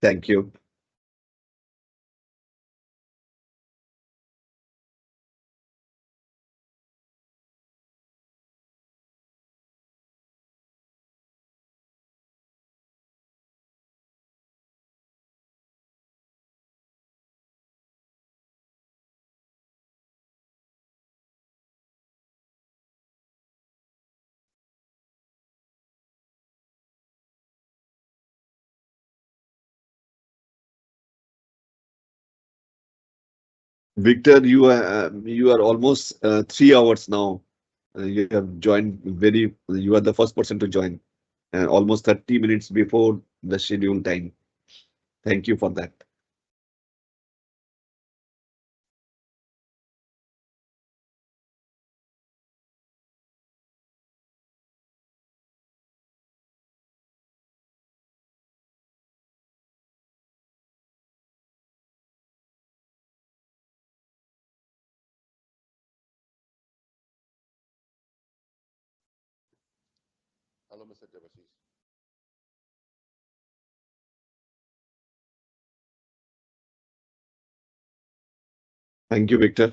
[SPEAKER 1] Thank you. Victor, you are almost 3 hours now. You have joined you are the first person to join, almost 30 minutes before the scheduled time. Thank you for that.
[SPEAKER 4] Hello, Mr. Debasis.
[SPEAKER 1] Thank you, Victor.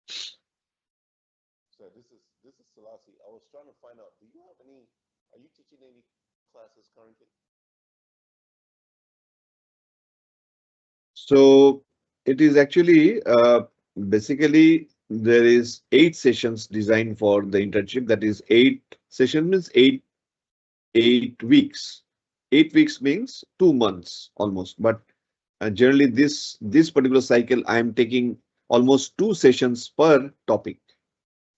[SPEAKER 4] Sir, this is Selassie. I was trying to find out, do you have any, are you teaching any classes currently?
[SPEAKER 1] So it is actually basically there is 8 sessions designed for the internship. That is 8 sessions means 8 weeks. 8 weeks means 2 months almost. But generally this particular cycle I am taking almost 2 sessions per topic.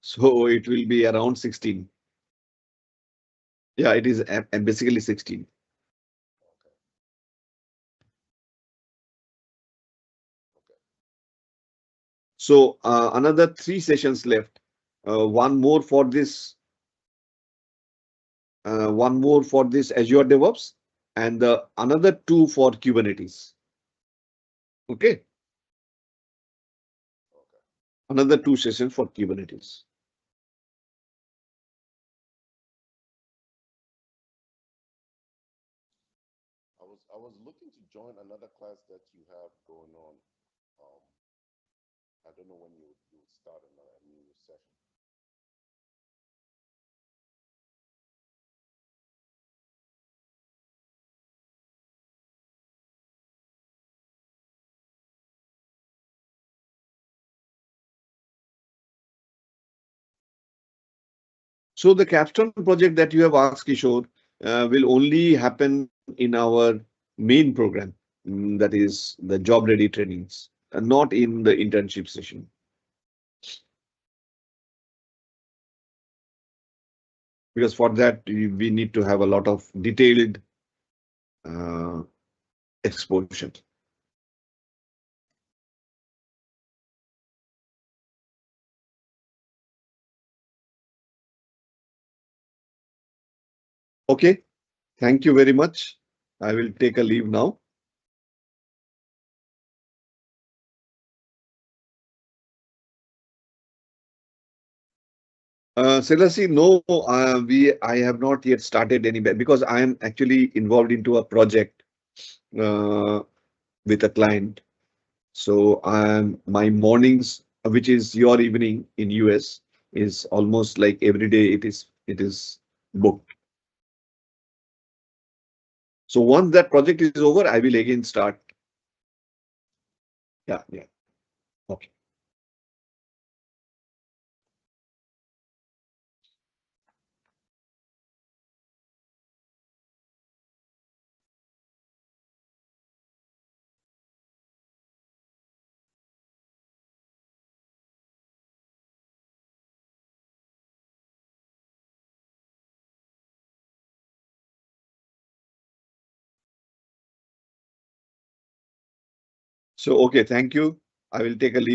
[SPEAKER 1] So it will be around 16. Yeah, it is basically 16.
[SPEAKER 4] Okay, okay.
[SPEAKER 1] So another 3 sessions left. One more for this Azure DevOps, and the another 2 for Kubernetes. Okay,
[SPEAKER 4] Okay.
[SPEAKER 1] another 2 sessions for Kubernetes.
[SPEAKER 4] I was looking to join another class that you have going on. Um, I don't know when you would start a new session.
[SPEAKER 1] So the capstone project that you have asked, Kishore, will only happen in our main program, that is the job ready trainings, not in the internship session. Because for that we need to have a lot of detailed uh, exposure. Okay, thank you very much. I will take a leave now. Selassie, no, I have not yet started any because I am actually involved into a project uh, with a client. So my mornings, which is your evening in US, is almost like every day. It is booked. So once that project is over, I will again start. Yeah, yeah. Okay. So, okay, thank you. I will take a leave.